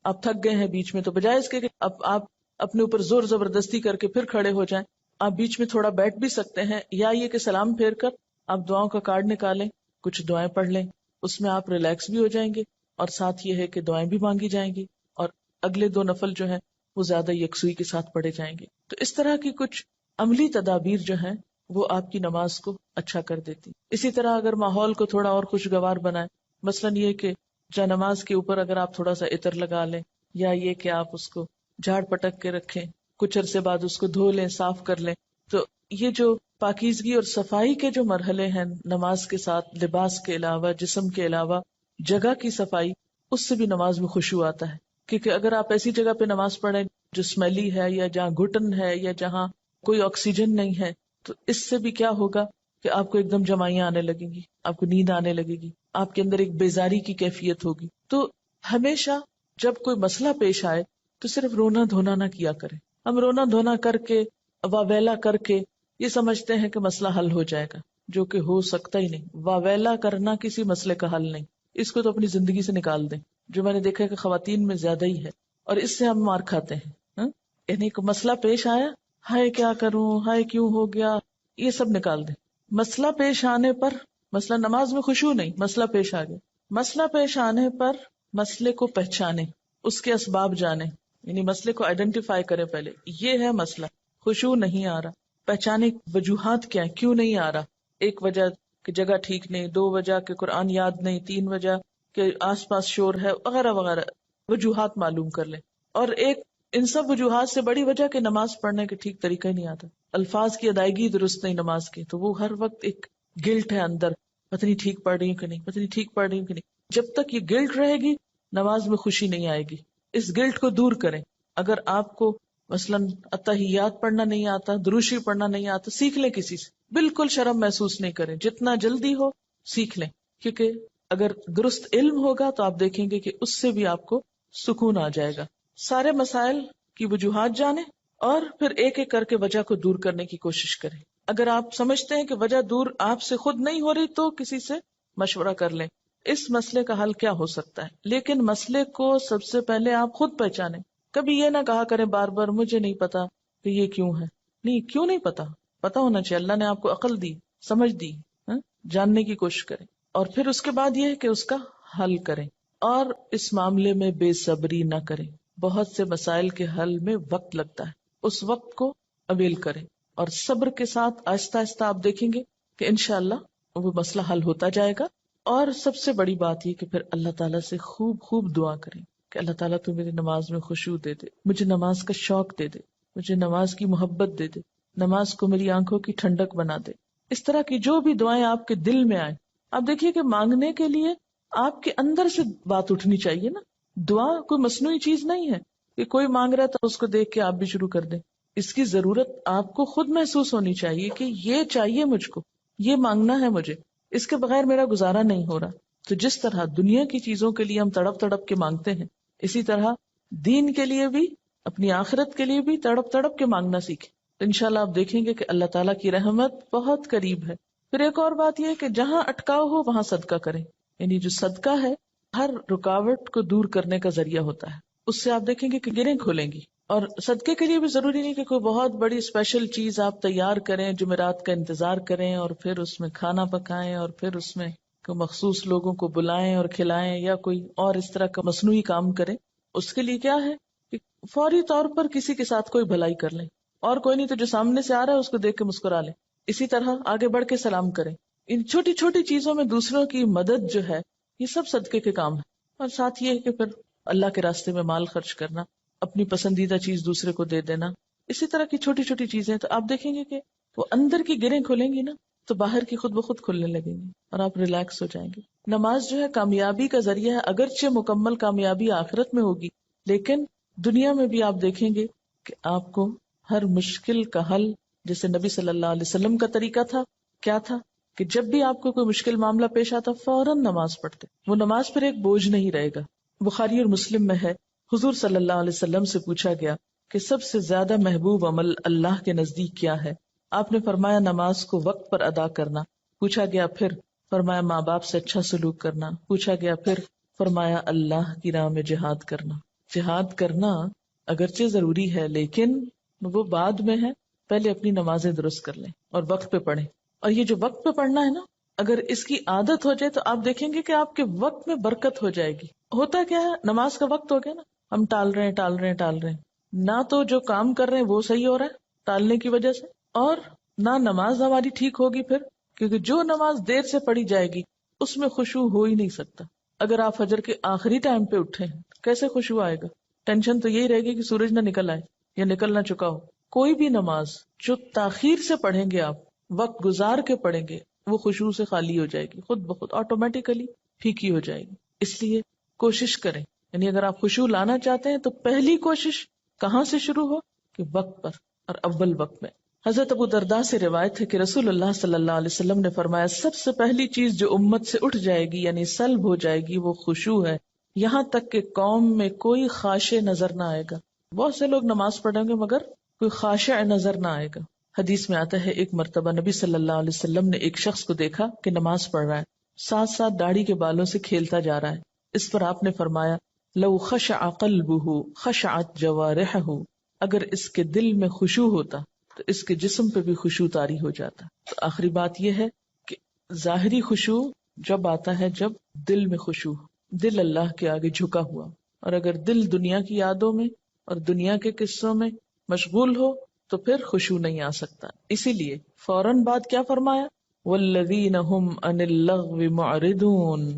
آپ تھک گئے ہیں بیچ میں، تو بجائے اس کے کہ اب آپ اپنے اوپر زور زبردستی کر کے پھر کھڑے ہو جائیں، آپ بیچ میں تھوڑا بیٹھ بھی سکتے ہیں، یا یہ کہ سلام پھیر کر آپ دعاؤں کا کارڈ نکالیں، کچھ دعائیں پڑھ لیں، اس میں آپ ریلیکس بھی ہو جائیں گے اور ساتھ یہ ہے کہ دعائیں بھی مانگی جائیں گی اور اگلے 2 نفل جو ہیں وہ زیادہ یکسوئی کے ساتھ پڑھے جائیں گے. تو اس طرح کی کچھ عملی تدابیر جو ہیں وہ آپ کی نماز کو اچھا کر دیتی. اسی طرح اگر ماحول کو تھوڑا اور خوشگوار بنائیں، مثلا یہ کہ جا نماز کے اوپر اگر آپ تھوڑا سا عطر لگا لیں، یا یہ کہ آپ اس کو جھاڑ پٹک کے رکھیں، کچھ عرصے بعد اس کو دھو لیں، صاف کر لیں، تو یہ جو پاکیزگی اور صفائی کے جو مرحلے ہیں نماز کے ساتھ، لباس کے علاوہ، جسم کے علاوہ جگہ کی صفائی، اس سے بھی نماز میں خشوع آتا ہے. کیونکہ اگر آپ ایسی جگہ پہ نماز پڑھیں جو اسمیلی ہے یا جہاں گھٹن ہے یا جہاں کوئی آکسیجن نہیں ہے، تو اس سے بھی کیا ہوگا کہ آپ کو ایک دم جمائیاں آنے لگیں گی، آپ کو نیند آنے لگے گی، آپ کے اندر ایک بیزاری کی کیفیت ہوگی. تو ہمیشہ جب کوئی مسئلہ پیش آئے تو صرف رونا دھونا نہ کیا کریں. ہم رونا دھونا کر کے، واویلا کر کے یہ سمجھتے ہیں کہ مسئلہ حل ہو جائے گا، جو کہ ہو سکتا ہی نہیں. واویلا کرنا کسی مسئلے کا حل نہیں، اس کو تو اپنی زندگی سے نکال دیں، جو میں نے دیکھا ہے کہ خواتین میں زیادہ ہی ہے، اور اس سے ہم مار کھاتے ہیں. یعنی کوئی مسئلہ پیش آیا، ہائے کیا کروں، ہائے کیوں ہو گیا، یہ سب نکال دیں. مسئلہ پیش آنے پر، مسئلہ نماز میں خشوع نہیں، مسئلہ پیش آ گیا، مسئلہ پیش آنے پر مسئلے کو پہچانے، اس کے اسباب جانے، یعنی مسئلے کو آئیڈینٹیفائی کرے. پہلے یہ ہے مسئلہ، خشوع نہیں آ رہا، پہچانے وجوہات کیا ہیں، کیوں نہیں آ رہا. ایک وجہ کہ جگہ ٹھیک نہیں، 2 وجہ کہ قرآن یاد نہیں، 3 وجہ کہ آس پاس شور ہے، وغیرہ وغیرہ وجوہات معلوم کر لیں. اور ایک ان سب وجوہات سے بڑی وجہ کہ نماز پڑھنے کے ٹھیک طریقہ ہی نہیں آتا، الفاظ کی ادائیگی درست نہیں نماز کی، تو وہ ہر وقت ایک گلٹ ہے اندر، پتہ نہیں ٹھیک پڑھ رہی ہوں کہ نہیں، پتہ نہیں ٹھیک پڑھ رہی ہوں کہ نہیں. جب تک یہ گلٹ رہے گی نماز میں خوشی نہیں آئے گی. اس گلٹ کو دور کریں. اگر آپ کو مثلاً اتحیات پڑھنا نہیں آتا، دروشی پڑھنا نہیں آتا، سیکھ لیں کسی سے، بالکل شرم محسوس نہیں کریں، جتنا جلدی ہو سیکھ لیں. کیونکہ اگر درست علم ہوگا تو آپ دیکھیں گے کہ اس سے بھی آپ کو سکون آ جائے گا. سارے مسائل کی وجوہات جانیں اور پھر ایک ایک کر کے وجہ کو دور کرنے کی کوشش کریں. اگر آپ سمجھتے ہیں کہ وجہ دور آپ سے خود نہیں ہو رہی تو کسی سے مشورہ کر لیں، اس مسئلے کا حل کیا ہو سکتا ہے. لیکن مسئلے کو سب سے پہلے آپ خود پہچانیں. کبھی یہ نہ کہا کریں بار بار مجھے نہیں پتا کہ یہ کیوں ہے. نہیں، کیوں نہیں پتا، پتا ہونا چاہیے. اللہ نے آپ کو عقل دی، سمجھ دی، جاننے کی کوشش کریں. اور پھر اس کے بعد یہ ہے کہ اس کا حل کریں، اور اس معاملے میں بے صبری نہ کریں. بہت سے مسائل کے حل میں وقت لگتا ہے، اس وقت کو اویل کریں اور صبر کے ساتھ آہستہ آہستہ آپ دیکھیں گے کہ انشاءاللہ وہ مسئلہ حل ہوتا جائے گا. اور سب سے بڑی بات یہ کہ پھر اللہ تعالیٰ سے خوب خوب دعا کریں کہ اللہ تعالیٰ تو میری نماز میں خشوع دے دے، مجھے نماز کا شوق دے دے، مجھے نماز کی محبت دے دے، نماز کو میری آنکھوں کی ٹھنڈک بنا دے. اس طرح کی جو بھی دعائیں آپ کے دل میں آئیں، آپ دیکھیے کہ مانگنے کے لیے آپ کے اندر سے بات اٹھنی چاہیے نا. دعا کوئی مصنوعی چیز نہیں ہے کہ کوئی مانگ رہا تھا اس کو دیکھ کے آپ بھی شروع کر دیں. اس کی ضرورت آپ کو خود محسوس ہونی چاہیے کہ یہ چاہیے مجھ کو، یہ مانگنا ہے مجھے، اس کے بغیر میرا گزارا نہیں ہو رہا. تو جس طرح دنیا کی چیزوں کے لیے ہم تڑپ تڑپ کے مانگتے ہیں، اسی طرح دین کے لیے بھی، اپنی آخرت کے لیے بھی تڑپ تڑپ کے مانگنا سیکھیں. تو انشاءاللہ آپ دیکھیں گے کہ اللہ تعالیٰ کی رحمت بہت قریب ہے. پھر ایک اور بات یہ ہے کہ جہاں اٹکاؤ ہو وہاں صدقہ کریں. یعنی جو صدقہ ہے ہر رکاوٹ کو دور کرنے کا ذریعہ ہوتا ہے. اس سے آپ دیکھیں گے کہ گرہیں کھولیں گی. اور صدقے کے لیے بھی ضروری نہیں کہ کوئی بہت بڑی اسپیشل چیز آپ تیار کریں، جمعرات کا انتظار کریں اور پھر اس میں کھانا پکائیں اور پھر اس میں کوئی مخصوص لوگوں کو بلائیں اور کھلائیں، یا کوئی اور اس طرح کا مصنوعی کام کریں. اس کے لیے کیا ہے کہ فوری طور پر کسی کے ساتھ کوئی بھلائی کر لیں، اور کوئی نہیں تو جو سامنے سے آ رہا ہے اس کو دیکھ کے مسکرا لیں. اسی طرح آگے بڑھ کے سلام کریں. ان چھوٹی چھوٹی چیزوں میں دوسروں کی مدد جو ہے یہ سب صدقے کے کام ہے. اور ساتھ یہ ہے کہ پھر اللہ کے راستے میں مال خرچ کرنا، اپنی پسندیدہ چیز دوسرے کو دے دینا، اسی طرح کی چھوٹی چھوٹی چیزیں. تو آپ دیکھیں گے کہ وہ اندر کی گرہیں کھولیں گی نا تو باہر کی خود بخود کھلنے لگیں گی اور آپ ریلیکس ہو جائیں گے. نماز جو ہے کامیابی کا ذریعہ ہے، اگرچہ مکمل کامیابی آخرت میں ہوگی، لیکن دنیا میں بھی آپ دیکھیں گے کہ آپ کو ہر مشکل کا حل، جیسے نبی صلی اللہ علیہ وسلم کا طریقہ تھا، کیا تھا کہ جب بھی آپ کو کوئی مشکل معاملہ پیش آتا فوراً نماز پڑھتے. وہ نماز پھر ایک بوجھ نہیں رہے گا. بخاری اور مسلم میں ہے، حضور صلی اللہ علیہ وسلم سے پوچھا گیا کہ سب سے زیادہ محبوب عمل اللہ کے نزدیک کیا ہے؟ آپ نے فرمایا نماز کو وقت پر ادا کرنا. پوچھا گیا پھر؟ فرمایا ماں باپ سے اچھا سلوک کرنا. پوچھا گیا پھر؟ فرمایا اللہ کی راہ میں جہاد کرنا. جہاد کرنا اگرچہ ضروری ہے لیکن وہ بعد میں ہے، پہلے اپنی نمازیں درست کر لیں اور وقت پہ پڑھیں. اور یہ جو وقت پہ پڑھنا ہے نا، اگر اس کی عادت ہو جائے تو آپ دیکھیں گے کہ آپ کے وقت میں برکت ہو جائے گی. ہوتا کیا ہے، نماز کا وقت ہو گیا نا، ہم ٹال رہے ہیں نہ تو جو کام کر رہے ہیں وہ صحیح ہو رہا ہے ٹالنے کی وجہ سے، اور نہ نماز ہماری ٹھیک ہوگی پھر، کیونکہ جو نماز دیر سے پڑھی جائے گی اس میں خشوع ہو ہی نہیں سکتا. اگر آپ فجر کے آخری ٹائم پہ اٹھے ہیں کیسے خشوع آئے گا؟ ٹینشن تو یہی رہے گی کہ سورج نہ نکل آئے یا نکل نہ چکا ہو. کوئی بھی نماز جو تاخیر سے پڑھیں گے، آپ وقت گزار کے پڑھیں گے، وہ خشوع سے خالی ہو جائے گی، خود بخود آٹومیٹیکلی پھیکی ہو جائے گی. اس لیے کوشش کریں، یعنی اگر آپ خشوع لانا چاہتے ہیں تو پہلی کوشش کہاں سے شروع ہو کہ وقت پر اور اول وقت میں. حضرت ابو درداء سے روایت ہے کہ رسول اللہ صلی اللہ علیہ وسلم نے فرمایا سب سے پہلی چیز جو امت سے اٹھ جائے گی یعنی سلب ہو جائے گی وہ خشوع ہے، یہاں تک کہ قوم میں کوئی خاشع نظر نہ آئے گا. بہت سے لوگ نماز پڑھیں گے مگر کوئی خاشع نظر نہ آئے گا. حدیث میں آتا ہے ایک مرتبہ نبی صلی اللہ علیہ وسلم نے ایک شخص کو دیکھا کہ نماز پڑھ رہا ہے، ساتھ ساتھ داڑھی کے بالوں سے کھیلتا جا رہا ہے. اس پر آپ نے فرمایا لو خشع قلبہ خشعت جوارحہ، اگر اس کے دل میں خشوع ہوتا تو اس کے جسم پہ بھی خشوع طاری ہو جاتا. تو آخری بات یہ ہے کہ ظاہری خشوع جب آتا ہے جب دل میں خشوع، دل اللہ کے آگے جھکا ہوا، اور اگر دل دنیا کی یادوں میں اور دنیا کے قصوں میں مشغول ہو تو پھر خشوع نہیں آ سکتا. اسی لیے فوراً بعد کیا فرمایا والذین هم عن اللغو معرضون،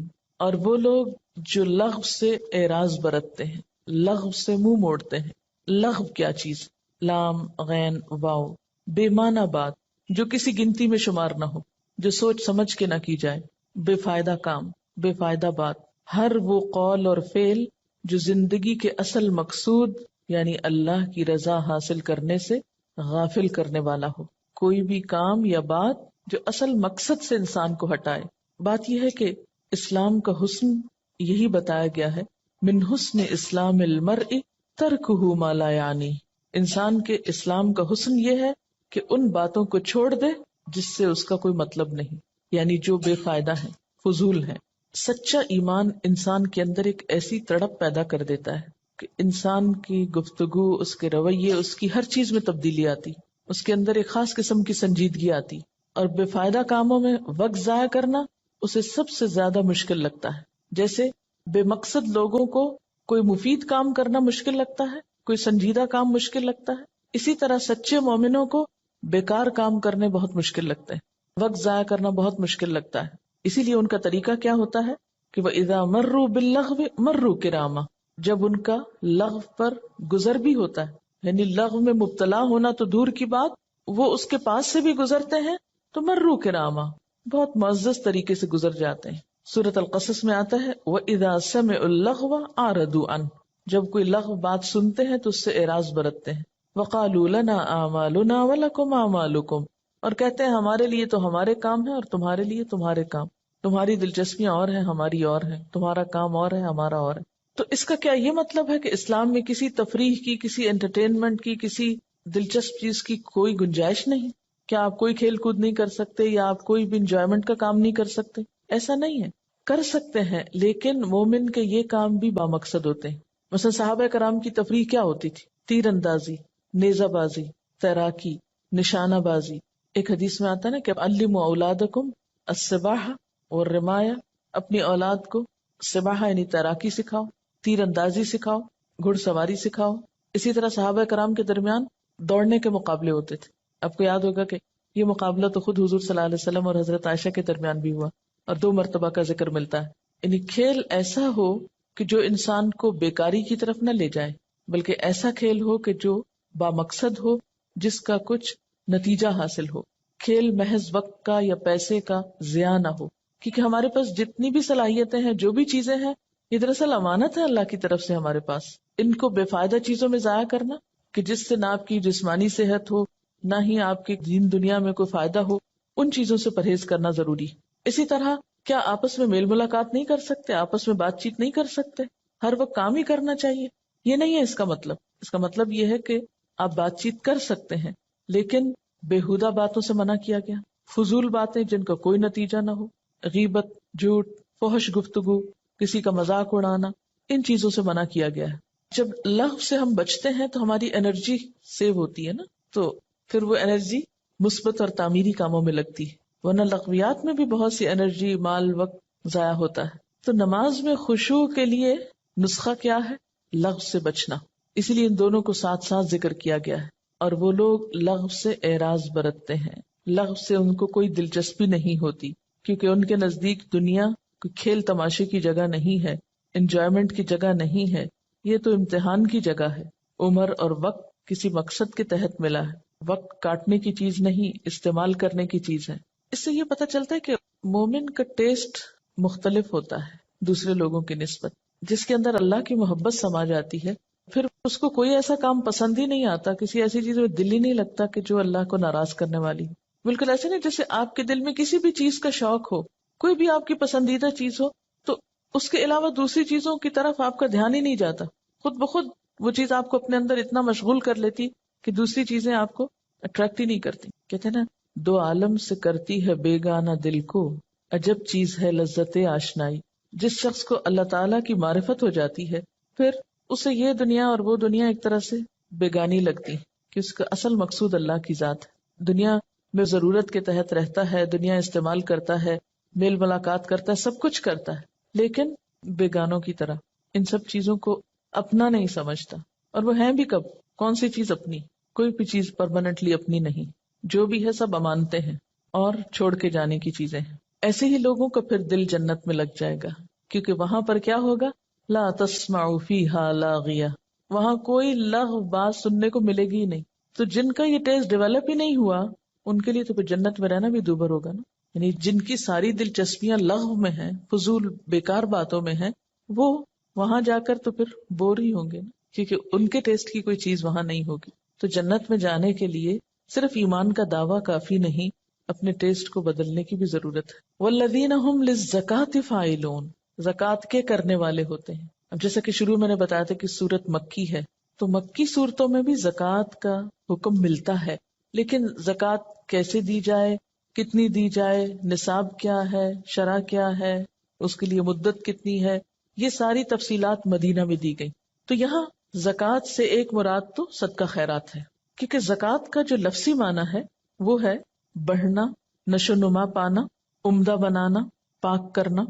اور وہ لوگ جو لغو سے اعراض برتتے ہیں، لغو سے منہ موڑتے ہیں. لغو کیا چیز؟ لام غین واو، بے معنی بات جو کسی گنتی میں شمار نہ ہو، جو سوچ سمجھ کے نہ کی جائے، بے فائدہ کام، بے فائدہ بات، ہر وہ قول اور فعل جو زندگی کے اصل مقصود یعنی اللہ کی رضا حاصل کرنے سے غافل کرنے والا ہو. کوئی بھی کام یا بات جو اصل مقصد سے انسان کو ہٹائے. بات یہ ہے کہ اسلام کا حسن یہی بتایا گیا ہے، من حسن اسلام المرء ترکہ ما لا یعنی. انسان کے اسلام کا حسن یہ ہے کہ ان باتوں کو چھوڑ دے جس سے اس کا کوئی مطلب نہیں، یعنی جو بے فائدہ ہے، فضول ہے. سچا ایمان انسان کے اندر ایک ایسی تڑپ پیدا کر دیتا ہے کہ انسان کی گفتگو، اس کے رویے، اس کی ہر چیز میں تبدیلی آتی، اس کے اندر ایک خاص قسم کی سنجیدگی آتی. اور بے فائدہ کاموں میں وقت ضائع کرنا اسے سب سے زیادہ مشکل لگتا ہے. جیسے بے مقصد لوگوں کو کوئی مفید کام کرنا مشکل لگتا ہے، کوئی سنجیدہ کام مشکل لگتا ہے، اسی طرح سچے مومنوں کو بیکار کام کرنے بہت مشکل لگتے ہیں، وقت ضائع کرنا بہت مشکل لگتا ہے. اسی لیے ان کا طریقہ کیا ہوتا ہے کہ وَإِذَا مَرُّوا بِاللَّغْوِ مَرُّوا كِرَامًا، جب ان کا لغو پر گزر بھی ہوتا ہے، یعنی لغو میں مبتلا ہونا تو دور کی بات، وہ اس کے پاس سے بھی گزرتے ہیں تو مروا کراما، بہت معزز طریقے سے گزر جاتے ہیں. سورۃ القصص میں آتا ہے وَإِذَا سَمِعُوا اللَّغْوَ أَعْرَضُوا عَنْهُ، جب کوئی لغو بات سنتے ہیں تو اس سے اعراض برتتے ہیں. وَقَالُوا لَنَا أَعْمَالُنَا وَلَكُمْ أَعْمَالُكُمْ، اور کہتے ہیں ہمارے لیے تو ہمارے کام ہیں اور تمہارے لیے تمہارے کام، تمہاری دلچسپیاں اور ہیں ہماری اور ہیں، تمہارا کام اور ہے ہمارا اور ہے. تو اس کا کیا یہ مطلب ہے کہ اسلام میں کسی تفریح کی، کسی انٹرٹینمنٹ کی، کسی دلچسپ چیز کی کوئی گنجائش نہیں؟ کیا آپ کوئی کھیل کود نہیں کر سکتے یا آپ کوئی بھی انجوائمنٹ کا کام نہیں کر سکتے؟ ایسا نہیں ہے، کر سکتے ہیں، لیکن مومن کے یہ کام بھی بامقصد ہوتے ہیں. مثلا صحابہ کرام کی تفریح کیا ہوتی تھی؟ تیر اندازی، نیزہ بازی، تیراکی، نشانہ بازی. ایک حدیث میں آتا ہے نا کہ علموا اولادکم السباحہ والرمایہ، اپنی اولاد کو سباحہ یعنی تیراکی سکھاؤ، تیر اندازی سکھاؤ، گھڑ سواری سکھاؤ. اسی طرح صحابہ کرام کے درمیان دوڑنے کے مقابلے ہوتے تھے. آپ کو یاد ہوگا کہ یہ مقابلہ تو خود حضور صلی اللہ علیہ وسلم اور حضرت عائشہ کے درمیان بھی ہوا اور 2 مرتبہ کا ذکر ملتا ہے. یعنی کھیل ایسا ہو کہ جو انسان کو بیکاری کی طرف نہ لے جائے، بلکہ ایسا کھیل ہو کہ جو بامقصد ہو، جس کا کچھ نتیجہ حاصل ہو. کھیل محض وقت کا یا پیسے کا ضیاع نہ ہو، کیونکہ ہمارے پاس جتنی بھی صلاحیتیں ہیں، جو بھی چیزیں ہیں، یہ دراصل امانت ہے اللہ کی طرف سے ہمارے پاس. ان کو بے فائدہ چیزوں میں ضائع کرنا کہ جس سے نہ آپ کی جسمانی صحت ہو، نہ ہی آپ کی دین دنیا میں کوئی فائدہ ہو، ان چیزوں سے پرہیز کرنا ضروری. اسی طرح کیا آپس میں میل ملاقات نہیں کر سکتے، آپس میں بات چیت نہیں کر سکتے، ہر وقت کام ہی کرنا چاہیے؟ یہ نہیں ہے اس کا مطلب. اس کا مطلب یہ ہے کہ آپ بات چیت کر سکتے ہیں، لیکن بےہودہ باتوں سے منع کیا گیا، فضول باتیں جن کا کوئی نتیجہ نہ ہو، غیبت، جھوٹ، فحش گفتگو، کسی کا مذاق اڑانا، ان چیزوں سے منع کیا گیا ہے. جب لغو سے ہم بچتے ہیں تو ہماری انرجی سیو ہوتی ہے نا، تو پھر وہ انرجی مثبت اور تعمیری کاموں میں لگتی ہے، ورنہ لغویات میں بھی بہت سی انرجی، مال، وقت ضائع ہوتا ہے. تو نماز میں خشوع کے لیے نسخہ کیا ہے؟ لغو سے بچنا. اسی لیے ان دونوں کو ساتھ ساتھ ذکر کیا گیا ہے. اور وہ لوگ لغو سے اعراض برتتے ہیں، لغو سے ان کو کوئی دلچسپی نہیں ہوتی، کیونکہ ان کے نزدیک دنیا کوئی کھیل تماشے کی جگہ نہیں ہے، انجوائمنٹ کی جگہ نہیں ہے، یہ تو امتحان کی جگہ ہے. عمر اور وقت کسی مقصد کے تحت ملا ہے، وقت کاٹنے کی چیز نہیں، استعمال کرنے کی چیز ہے. اس سے یہ پتہ چلتا ہے کہ مومن کا ٹیسٹ مختلف ہوتا ہے دوسرے لوگوں کی نسبت. جس کے اندر اللہ کی محبت سما جاتی ہے، پھر اس کو کوئی ایسا کام پسند ہی نہیں آتا، کسی ایسی چیز میں دل ہی نہیں لگتا کہ جو اللہ کو ناراض کرنے والی. بالکل ایسے نہیں جیسے آپ کے دل میں کسی بھی چیز کا شوق ہو، کوئی بھی آپ کی پسندیدہ چیز ہو، تو اس کے علاوہ دوسری چیزوں کی طرف آپ کا دھیان ہی نہیں جاتا، خود بخود وہ چیز آپ کو اپنے اندر اتنا مشغول کر لیتی کہ دوسری چیزیں آپ کو اٹریکٹ ہی نہیں کرتی. کہتے ہیں نا، دو عالم سے کرتی ہے بیگانہ دل کو، عجب چیز ہے لذت آشنائی. جس شخص کو اللہ تعالیٰ کی معرفت ہو جاتی ہے، پھر اسے یہ دنیا اور وہ دنیا ایک طرح سے بیگانی لگتی کہ اس کا اصل مقصود اللہ کی ذات ہے. دنیا میں ضرورت کے تحت رہتا ہے، دنیا استعمال کرتا ہے، میل ملاقات کرتا ہے، سب کچھ کرتا ہے، لیکن بیگانوں کی طرح ان سب چیزوں کو اپنا نہیں سمجھتا. اور وہ ہیں بھی کب؟ کون سی چیز اپنی؟ کوئی بھی چیز پرماننٹلی اپنی نہیں، جو بھی ہے سب امانتے ہیں اور چھوڑ کے جانے کی چیزیں ہیں. ایسے ہی لوگوں کا پھر دل جنت میں لگ جائے گا، کیونکہ وہاں پر کیا ہوگا؟ لا تسمع فیہا لاغیہ، وہاں کوئی لغو بات سننے کو ملے گی ہی نہیں. تو جن کا یہ ٹیسٹ ڈیولپ ہی نہیں ہوا، ان کے لیے تو پھر جنت میں رہنا بھی دوبھر ہوگا نا. یعنی جن کی ساری دلچسپیاں لغو میں ہیں، فضول بیکار باتوں میں ہیں، وہ وہاں جا کر تو پھر بور ہی ہوں گے نا، کیونکہ ان کے ٹیسٹ کی کوئی چیز وہاں نہیں ہوگی. تو جنت میں جانے کے لیے صرف ایمان کا دعویٰ کافی نہیں، اپنے ٹیسٹ کو بدلنے کی بھی ضرورت ہے. والذین ھم للزکاۃ فاعلون، زکوٰۃ کے کرنے والے ہوتے ہیں. اب جیسا کہ شروع میں نے بتایا تھا کہ سورت مکی ہے، تو مکی صورتوں میں بھی زکوٰۃ کا حکم ملتا ہے، لیکن زکوٰۃ کیسے دی جائے، کتنی دی جائے، نصاب کیا ہے، شرح کیا ہے، اس کے لیے مدت کتنی ہے، یہ ساری تفصیلات مدینہ میں دی گئی. تو یہاں زکوٰۃ سے ایک مراد تو صدقہ خیرات ہے، کیونکہ زکوٰۃ کا جو لفظی معنی ہے وہ ہے بڑھنا، نشو نما پانا، عمدہ بنانا، پاک کرنا.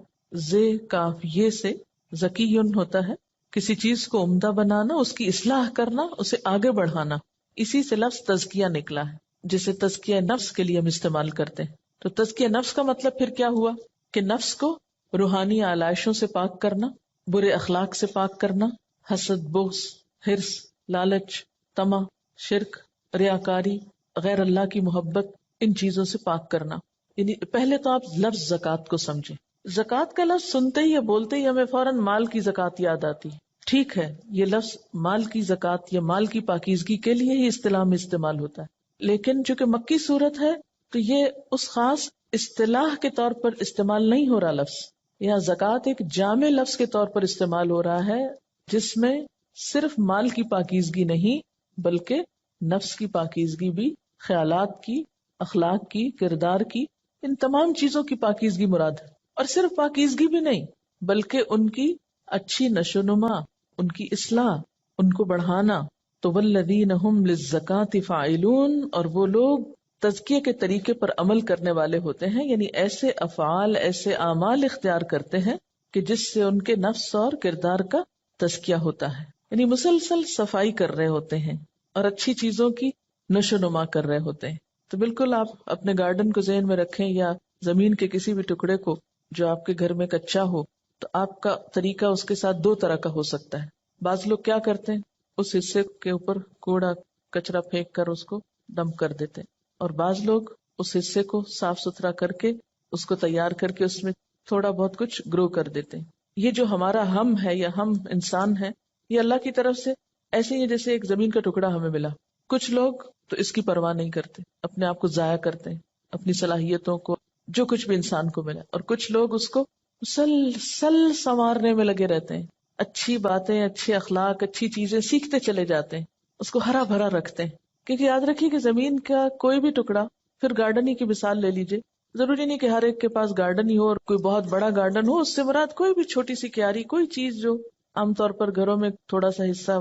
زے کاف یہ سے زکیٌ ہوتا ہے کسی چیز کو عمدہ بنانا، اس کی اصلاح کرنا، اسے آگے بڑھانا. اسی سے لفظ تزکیہ نکلا ہے، جسے تزکیہ نفس کے لیے ہم استعمال کرتے ہیں. تو تزکیہ نفس کا مطلب پھر کیا ہوا کہ نفس کو روحانی آلائشوں سے پاک کرنا، برے اخلاق سے پاک کرنا، حسد، بغض، حرص، لالچ، طمع، شرک، ریاکاری، غیر اللہ کی محبت، ان چیزوں سے پاک کرنا. یعنی پہلے تو آپ لفظ زکوٰۃ کو سمجھیں. زکوٰۃ کا لفظ سنتے ہی یا بولتے ہی ہمیں فوراً مال کی زکوٰۃ یاد آتی. ٹھیک ہے، یہ لفظ مال کی زکوٰۃ یا مال کی پاکیزگی کے لیے ہی اصطلاح میں استعمال ہوتا ہے، لیکن چونکہ مکی صورت ہے تو یہ اس خاص اصطلاح کے طور پر استعمال نہیں ہو رہا لفظ. یہاں زکوٰۃ ایک جامع لفظ کے طور پر استعمال ہو رہا ہے، جس میں صرف مال کی پاکیزگی نہیں بلکہ نفس کی پاکیزگی بھی، خیالات کی، اخلاق کی، کردار کی، ان تمام چیزوں کی پاکیزگی مراد ہے. اور صرف پاکیزگی بھی نہیں بلکہ ان کی اچھی نشو نما، ان کی اصلاح، ان کو بڑھانا. تو والذین ھم للزکاۃ فاعلون، اور وہ لوگ تزکیے کے طریقے پر عمل کرنے والے ہوتے ہیں، یعنی ایسے افعال، ایسے اعمال اختیار کرتے ہیں کہ جس سے ان کے نفس اور کردار کا تزکیہ ہوتا ہے. یعنی مسلسل صفائی کر رہے ہوتے ہیں اور اچھی چیزوں کی نشو نما کر رہے ہوتے ہیں. تو بالکل آپ اپنے گارڈن کو ذہن میں رکھیں یا زمین کے کسی بھی ٹکڑے کو جو آپ کے گھر میں کچا ہو، تو آپ کا طریقہ اس کے ساتھ دو طرح کا ہو سکتا ہے. بعض لوگ کیا کرتے ہیں، اس حصے کے اوپر کوڑا کچرا پھینک کر اس کو ڈمپ کر دیتے ہیں، اور بعض لوگ اس حصے کو صاف ستھرا کر کے اس کو تیار کر کے اس میں تھوڑا بہت کچھ گرو کر دیتے ہیں. یہ جو ہمارا ہم ہے یا ہم انسان ہے، یہ اللہ کی طرف سے ایسے ہی جیسے ایک زمین کا ٹکڑا ہمیں ملا. کچھ لوگ تو اس کی پرواہ نہیں کرتے، اپنے آپ کو ضائع کرتے ہیں. اپنی صلاحیتوں کو، جو کچھ بھی انسان کو ملا. اور کچھ لوگ اس کو مسلسل سنوارنے میں لگے رہتے ہیں، اچھی باتیں، اچھے اخلاق، اچھی چیزیں سیکھتے چلے جاتے ہیں، اس کو ہرا بھرا رکھتے ہیں. کیونکہ یاد رکھیے کہ زمین کا کوئی بھی ٹکڑا، پھر گارڈن ہی کی مثال لے لیجئے، ضروری نہیں کہ ہر ایک کے پاس گارڈن ہی ہو اور کوئی بہت بڑا گارڈن ہو. اس سے مراد کوئی بھی چھوٹی سی کیاری، کوئی چیز جو عام طور پر گھروں میں تھوڑا سا حصہ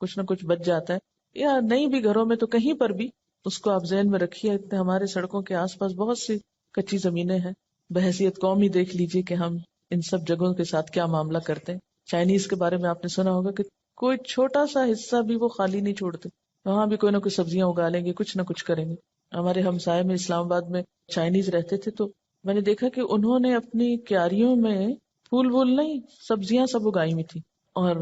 کچھ نہ کچھ بچ جاتا ہے، یا نہیں بھی گھروں میں تو کہیں پر بھی اس کو آپ ذہن میں رکھیے. ہمارے سڑکوں کے آس پاس بہت سی کچی زمینیں ہیں. بحیثیت قوم ہی دیکھ لیجئے کہ ہم ان سب جگہوں کے ساتھ کیا معاملہ کرتے ہیں. چائنیز کے بارے میں آپ نے سنا ہوگا کہ کوئی چھوٹا سا حصہ بھی وہ خالی نہیں چھوڑتے، وہاں بھی کوئی نہ کوئی سبزیاں اگا لیں گے، کچھ نہ کچھ کریں گے. ہمارے ہمسائے میں اسلام آباد میں چائنیز رہتے تھے، تو میں نے دیکھا کہ انہوں نے اپنی کیاریوں میں پھول وول نہیں، سبزیاں سب اگائی ہوئی تھی، اور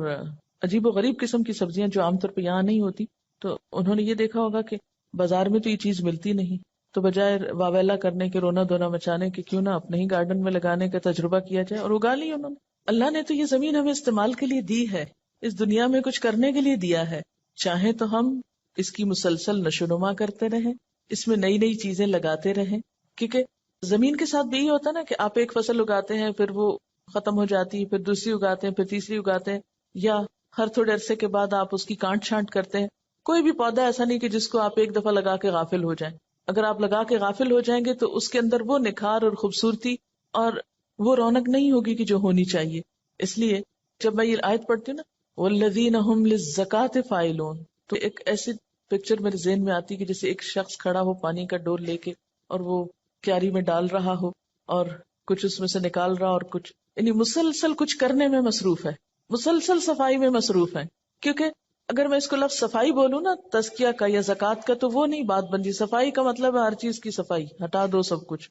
عجیب و غریب قسم کی سبزیاں جو عام طور پہ یہاں نہیں ہوتی. تو انہوں نے یہ دیکھا ہوگا کہ بازار میں تو یہ چیز ملتی نہیں، تو بجائے واویلا کرنے کے، رونا دھونا مچانے کے، کیوں نہ اپنے ہی گارڈن میں لگانے کا تجربہ کیا جائے، اور اگا لی انہوں نے. اللہ نے تو یہ زمین ہمیں استعمال کے لیے دی ہے، اس دنیا میں کچھ کرنے کے لیے دیا ہے. چاہے تو ہم اس کی مسلسل نشو و نما کرتے رہیں، اس میں نئی نئی چیزیں لگاتے رہیں. کیونکہ زمین کے ساتھ بھی یہی ہوتا ہے نا کہ آپ ایک فصل اگاتے ہیں، پھر وہ ختم ہو جاتی ہے، پھر دوسری اگاتے ہیں، پھر تیسری اگاتے ہیں، یا ہر تھوڑے عرصے کے بعد آپ اس کی کانٹ چھانٹ کرتے ہیں. کوئی بھی پودا ایسا نہیں کہ جس کو آپ ایک دفعہ لگا کے غافل ہو جائیں. اگر آپ لگا کے غافل ہو جائیں گے تو اس کے اندر وہ نکھار اور خوبصورتی اور وہ رونق نہیں ہوگی کہ جو ہونی چاہیے. اس لیے جب میں یہ آیت پڑھتی ہوں نا، والذین هم للزکاۃ فاعلون، تو ایک ایسی پکچر میرے ذہن میں آتی کہ جیسے ایک شخص کھڑا ہو پانی کا ڈول لے کے، اور وہ کیاری میں ڈال رہا ہو، اور کچھ اس میں سے نکال رہا، اور کچھ، یعنی مسلسل کچھ کرنے میں مصروف ہے، مسلسل صفائی میں مصروف ہے. کیونکہ اگر میں اس کو لفظ صفائی بولوں نا، تزکیہ کا یا زکوٰۃ کا، تو وہ نہیں بات بنتی. صفائی کا مطلب ہے ہر چیز کی صفائی، ہٹا دو سب کچھ.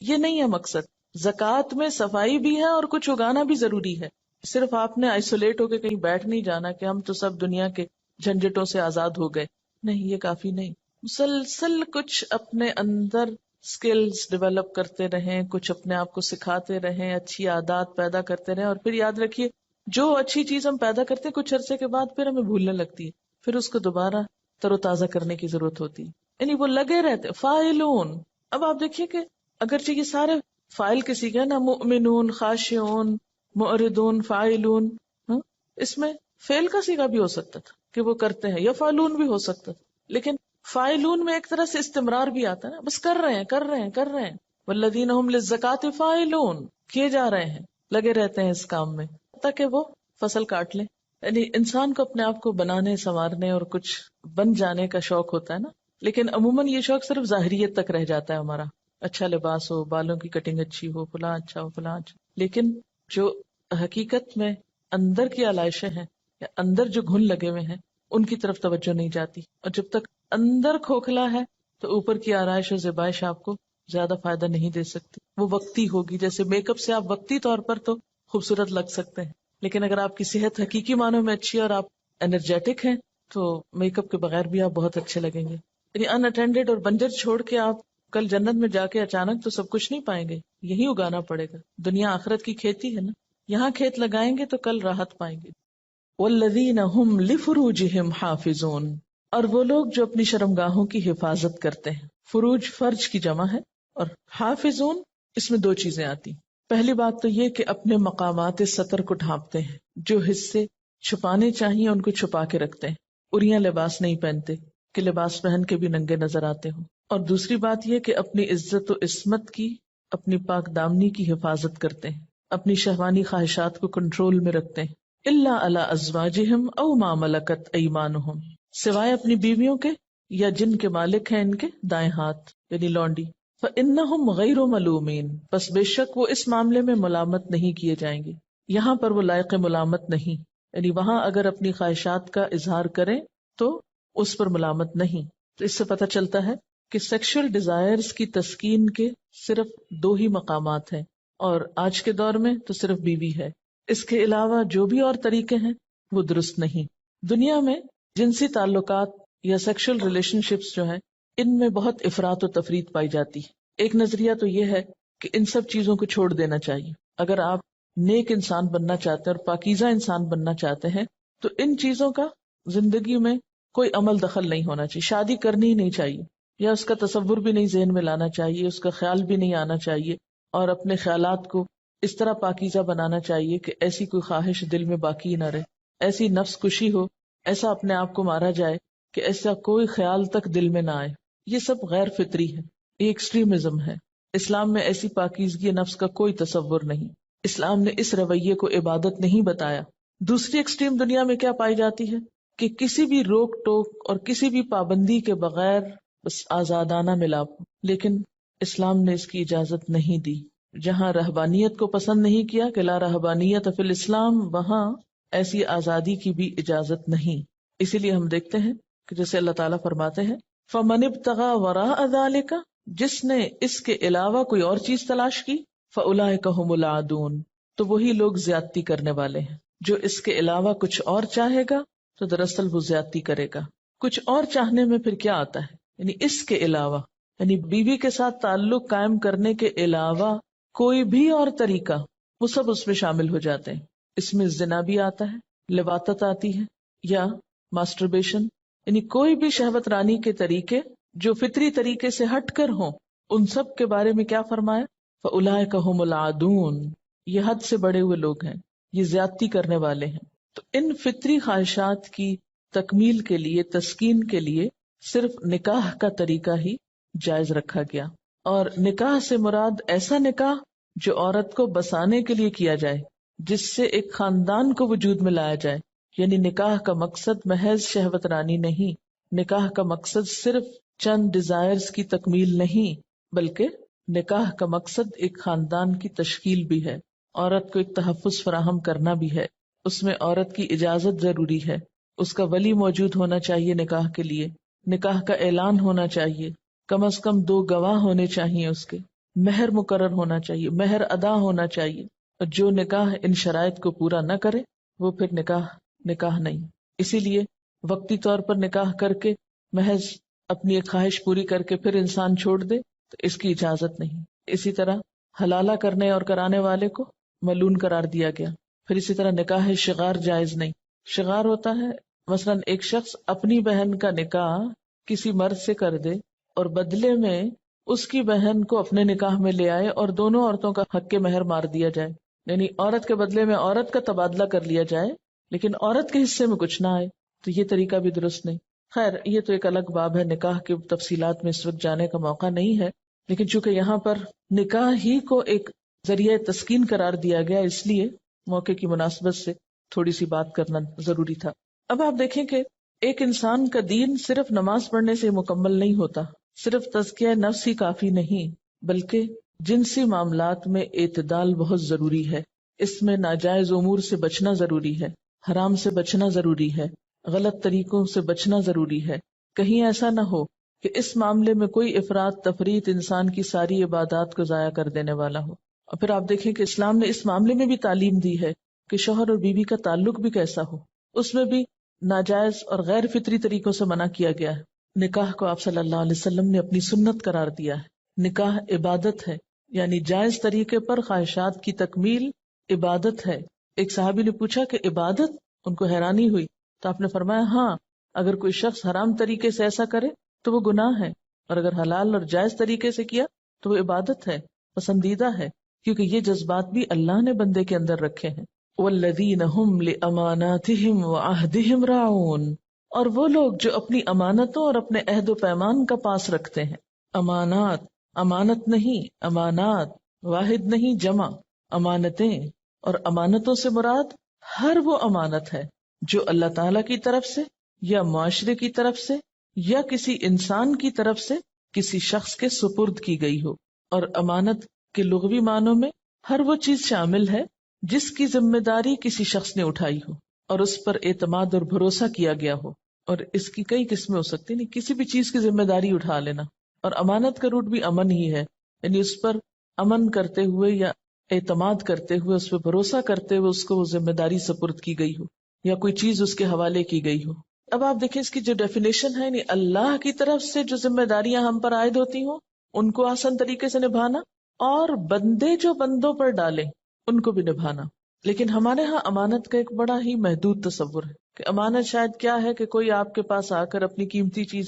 یہ نہیں ہے مقصد. زکوٰۃ میں صفائی بھی ہے اور کچھ اگانا بھی ضروری ہے. صرف آپ نے آئسولیٹ ہو کے کہیں بیٹھ نہیں جانا کہ ہم تو سب دنیا کے جھنجٹوں سے آزاد ہو گئے. نہیں، یہ کافی نہیں. مسلسل کچھ اپنے اندر سکلز ڈیولپ کرتے رہیں، کچھ اپنے آپ کو سکھاتے رہیں، اچھی عادات پیدا کرتے رہیں. اور پھر یاد رکھیے، جو اچھی چیز ہم پیدا کرتے ہیں کچھ عرصے کے بعد پھر ہمیں بھولنے لگتی ہے، پھر اس کو دوبارہ تر و تازہ کرنے کی ضرورت ہوتی ہے. یعنی وہ لگے رہتے فاعلون. اب آپ دیکھیے کہ اگرچہ یہ سارے فاعل کسی کے نا، مؤمنون، خاشعون، معرضون، فاعلون، اس میں فعل کا صیغہ بھی ہو سکتا تھا کہ وہ کرتے ہیں، یا فعلون بھی ہو سکتا تھا. لیکن فاعلون میں ایک طرح سے استمرار بھی آتا ہے نا، بس کر رہے ہیں کر رہے ہیں کر رہے ہیں. والذین هم للزکاۃ فاعلون، کیے جا رہے ہیں، لگے رہتے ہیں اس کام میں تاکہ وہ فصل کاٹ لیں. یعنی انسان کو اپنے آپ کو بنانے، سنوارنے اور کچھ بن جانے کا شوق ہوتا ہے نا، لیکن عموماً یہ شوق صرف ظاہریت تک رہ جاتا ہے ہمارا. اچھا لباس ہو، بالوں کی کٹنگ اچھی ہو، فلاں اچھا ہو، فلاں اچھا. لیکن جو حقیقت میں اندر کی آلائشیں ہیں یا اندر جو گھن لگے ہوئے ہیں، ان کی طرف توجہ نہیں جاتی. اور جب تک اندر کھوکھلا ہے تو اوپر کی آرائش اور زیبائش آپ کو زیادہ فائدہ نہیں دے سکتی. وہ وقتی ہوگی. جیسے میک اپ سے آپ وقتی طور پر تو خوبصورت لگ سکتے ہیں، لیکن اگر آپ کی صحت حقیقی معنوں میں اچھی ہے اور آپ انرجیٹک ہیں تو میک اپ کے بغیر بھی آپ بہت اچھے لگیں گے. یعنی ان اٹینڈیڈ اور بنجر چھوڑ کے آپ کل جنت میں جا کے اچانک تو سب کچھ نہیں پائیں گے. یہی اگانا پڑے گا. دنیا آخرت کی کھیتی ہے نا، یہاں کھیت لگائیں گے تو کل راحت پائیں گے. والذین هم لفروجہم حافظون، اور وہ لوگ جو اپنی شرمگاہوں کی حفاظت کرتے ہیں. فروج فرج کی جمع ہے، اور حافظون اس میں دو چیزیں آتی. پہلی بات تو یہ کہ اپنے مقامات سطر کو ڈھانپتے ہیں، جو حصے چھپانے چاہیے ان کو چھپا کے رکھتے ہیں. اریاں لباس نہیں پہنتے کہ لباس پہن کے بھی ننگے نظر آتے ہوں. اور دوسری بات یہ کہ اپنی عزت و عصمت کی، اپنی پاک دامنی کی حفاظت کرتے ہیں، اپنی شہوانی خواہشات کو کنٹرول میں رکھتے ہیں. الا علی ازواجہم او ما ملکت ایمانہم، سوائے اپنی بیویوں کے یا جن کے مالک ہیں ان کے دائیں ہاتھ، یعنی لونڈی. فإنہم غیر ملومین، بس بے شک وہ اس معاملے میں ملامت نہیں کیے جائیں گے. یہاں پر وہ لائق ملامت نہیں، یعنی وہاں اگر اپنی خواہشات کا اظہار کریں تو اس پر ملامت نہیں. تو اس سے پتہ چلتا ہے کہ سیکشل ڈیزائرز کی تسکین کے صرف دو ہی مقامات ہیں، اور آج کے دور میں تو صرف بیوی ہے. اس کے علاوہ جو بھی اور طریقے ہیں وہ درست نہیں. دنیا میں جنسی تعلقات یا سیکشل ریلیشن شپس جو ہیں، ان میں بہت افراط و تفریط پائی جاتی ہے. ایک نظریہ تو یہ ہے کہ ان سب چیزوں کو چھوڑ دینا چاہیے. اگر آپ نیک انسان بننا چاہتے ہیں اور پاکیزہ انسان بننا چاہتے ہیں تو ان چیزوں کا زندگی میں کوئی عمل دخل نہیں ہونا چاہیے. شادی کرنی ہی نہیں چاہیے، یا اس کا تصور بھی نہیں ذہن میں لانا چاہیے، اس کا خیال بھی نہیں آنا چاہیے، اور اپنے خیالات کو اس طرح پاکیزہ بنانا چاہیے کہ ایسی کوئی خواہش دل میں باقی نہ رہے، ایسی نفس کشی ہو، ایسا اپنے آپ کو مارا جائے کہ ایسا کوئی خیال تک دل میں نہ آئے. یہ سب غیر فطری ہے، یہ ایکسٹریمزم ہے. اسلام میں ایسی پاکیزگی نفس کا کوئی تصور نہیں. اسلام نے اس رویے کو عبادت نہیں بتایا. دوسری ایکسٹریم دنیا میں کیا پائی جاتی ہے کہ کسی بھی روک ٹوک اور کسی بھی پابندی کے بغیر بس آزادانہ ملاپ، لیکن اسلام نے اس کی اجازت نہیں دی. جہاں رہبانیت کو پسند نہیں کیا کہ لا رہبانیت فی الاسلام، وہاں ایسی آزادی کی بھی اجازت نہیں. اسی لیے ہم دیکھتے ہیں کہ جیسے اللہ تعالیٰ فرماتے ہیں فَمَنِ ابْتَغَىٰ وَرَاءَ ذَلِكَ، جس نے اس کے علاوہ کوئی اور چیز تلاش کی، فَأُولَٰئِكَ هُمُ الْعَادُونَ، تو وہی لوگ زیادتی کرنے والے ہیں. جو اس کے علاوہ کچھ اور چاہے گا تو دراصل وہ زیادتی کرے گا. کچھ اور چاہنے میں پھر کیا آتا ہے، یعنی اس کے علاوہ، یعنی بیوی کے ساتھ تعلق قائم کرنے کے علاوہ کوئی بھی اور طریقہ، وہ سب اس میں شامل ہو جاتے ہیں. اس میں زنا بھی آتا ہے، لواطت آتی ہے، یا ماسٹربیشن، یعنی کوئی بھی شہوت رانی کے طریقے جو فطری طریقے سے ہٹ کر ہوں، ان سب کے بارے میں کیا فرمایا، فَأُولَٰئِكَ هُمُ الْعَادُونَ، یہ حد سے بڑے ہوئے لوگ ہیں، یہ زیادتی کرنے والے ہیں. تو ان فطری خواہشات کی تکمیل کے لیے، تسکین کے لیے صرف نکاح کا طریقہ ہی جائز رکھا گیا. اور نکاح سے مراد ایسا نکاح جو عورت کو بسانے کے لیے کیا جائے، جس سے ایک خاندان کو وجود میں لایا جائے. یعنی نکاح کا مقصد محض شہوت رانی نہیں، نکاح کا مقصد صرف چند ڈیزائرز کی تکمیل نہیں، بلکہ نکاح کا مقصد ایک خاندان کی تشکیل بھی ہے، عورت کو ایک تحفظ فراہم کرنا بھی ہے. اس میں عورت کی اجازت ضروری ہے، اس کا ولی موجود ہونا چاہیے نکاح کے لیے، نکاح کا اعلان ہونا چاہیے، کم از کم 2 گواہ ہونے چاہیے، اس کے مہر مقرر ہونا چاہیے، مہر ادا ہونا چاہیے. اور جو نکاح ان شرائط کو پورا نہ کرے وہ پھر نکاح نہیں. اسی لیے وقتی طور پر نکاح کر کے محض اپنی ایک خواہش پوری کر کے پھر انسان چھوڑ دے تو اس کی اجازت نہیں. اسی طرح حلالہ کرنے اور کرانے والے کو ملعون قرار دیا گیا. پھر اسی طرح نکاح شغار جائز نہیں. شغار ہوتا ہے مثلا ایک شخص اپنی بہن کا نکاح کسی مرد سے کر دے اور بدلے میں اس کی بہن کو اپنے نکاح میں لے آئے اور دونوں عورتوں کا حق کے مہر مار دیا جائے، یعنی عورت کے بدلے میں عورت کا تبادلہ کر لیا جائے لیکن عورت کے حصے میں کچھ نہ آئے، تو یہ طریقہ بھی درست نہیں. خیر یہ تو ایک الگ باب ہے، نکاح کے تفصیلات میں اس وقت جانے کا موقع نہیں ہے، لیکن چونکہ یہاں پر نکاح ہی کو ایک ذریعہ تسکین قرار دیا گیا، اس لیے موقع کی مناسبت سے تھوڑی سی بات کرنا ضروری تھا. اب آپ دیکھیں کہ ایک انسان کا دین صرف نماز پڑھنے سے مکمل نہیں ہوتا، صرف تزکیہ نفس ہی کافی نہیں، بلکہ جنسی معاملات میں اعتدال بہت ضروری ہے. اس میں ناجائز امور سے بچنا ضروری ہے، حرام سے بچنا ضروری ہے، غلط طریقوں سے بچنا ضروری ہے. کہیں ایسا نہ ہو کہ اس معاملے میں کوئی افراط تفریط انسان کی ساری عبادات کو ضائع کر دینے والا ہو. اور پھر آپ دیکھیں کہ اسلام نے اس معاملے میں بھی تعلیم دی ہے کہ شوہر اور بیوی کا تعلق بھی کیسا ہو، اس میں بھی ناجائز اور غیر فطری طریقوں سے منع کیا گیا ہے. نکاح کو آپ صلی اللہ علیہ وسلم نے اپنی سنت قرار دیا ہے. نکاح عبادت ہے، یعنی جائز طریقے پر خواہشات کی تکمیل عبادت ہے. ایک صحابی نے پوچھا کہ عبادت؟ ان کو حیرانی ہوئی تو آپ نے فرمایا ہاں، اگر کوئی شخص حرام طریقے سے ایسا کرے تو وہ گناہ ہے، اور اگر حلال اور جائز طریقے سے کیا تو وہ عبادت ہے، پسندیدہ ہے، کیونکہ یہ جذبات بھی اللہ نے بندے کے اندر رکھے ہیں. وَالَّذِينَ هُمْ لِأَمَانَاتِهِمْ وَعَهْدِهِمْ رَاعُونَ، اور وہ لوگ جو اپنی امانتوں اور اپنے عہد و پیمان کا پاس رکھتے ہیں. امانات، امانت نہیں، امانات واحد نہیں جمع، امانتیں. اور امانتوں سے مراد ہر وہ امانت ہے جو اللہ تعالی کی طرف سے یا معاشرے کی طرف سے یا کسی انسان کی طرف سے کسی شخص کے سپرد کی گئی ہو. اور امانت کے لغوی معنوں میں ہر وہ چیز شامل ہے جس کی ذمہ داری کسی شخص نے اٹھائی ہو اور اس پر اعتماد اور بھروسہ کیا گیا ہو. اور اس کی کئی قسمیں ہو سکتی ہیں، کسی بھی چیز کی ذمہ داری اٹھا لینا. اور امانت کا روٹ بھی امن ہی ہے، یعنی اس پر امن کرتے ہوئے یا اعتماد کرتے ہوئے، اس پہ بھروسہ کرتے ہوئے اس کو وہ ذمہ داری سپرد کی گئی ہو یا کوئی چیز اس کے حوالے کی گئی ہو. اب آپ دیکھیں اس کی جو ڈیفینیشن ہے، یعنی اللہ کی طرف سے جو ذمہ داریاں ہم پر عائد ہوتی ہوں ان کو آسان طریقے سے نبھانا، اور بندے جو بندوں پر ڈالیں ان کو بھی نبھانا. لیکن ہمارے ہاں امانت کا ایک بڑا ہی محدود تصور ہے کہ امانت شاید کیا ہے کہ کوئی آپ کے پاس آ کر اپنی قیمتی چیز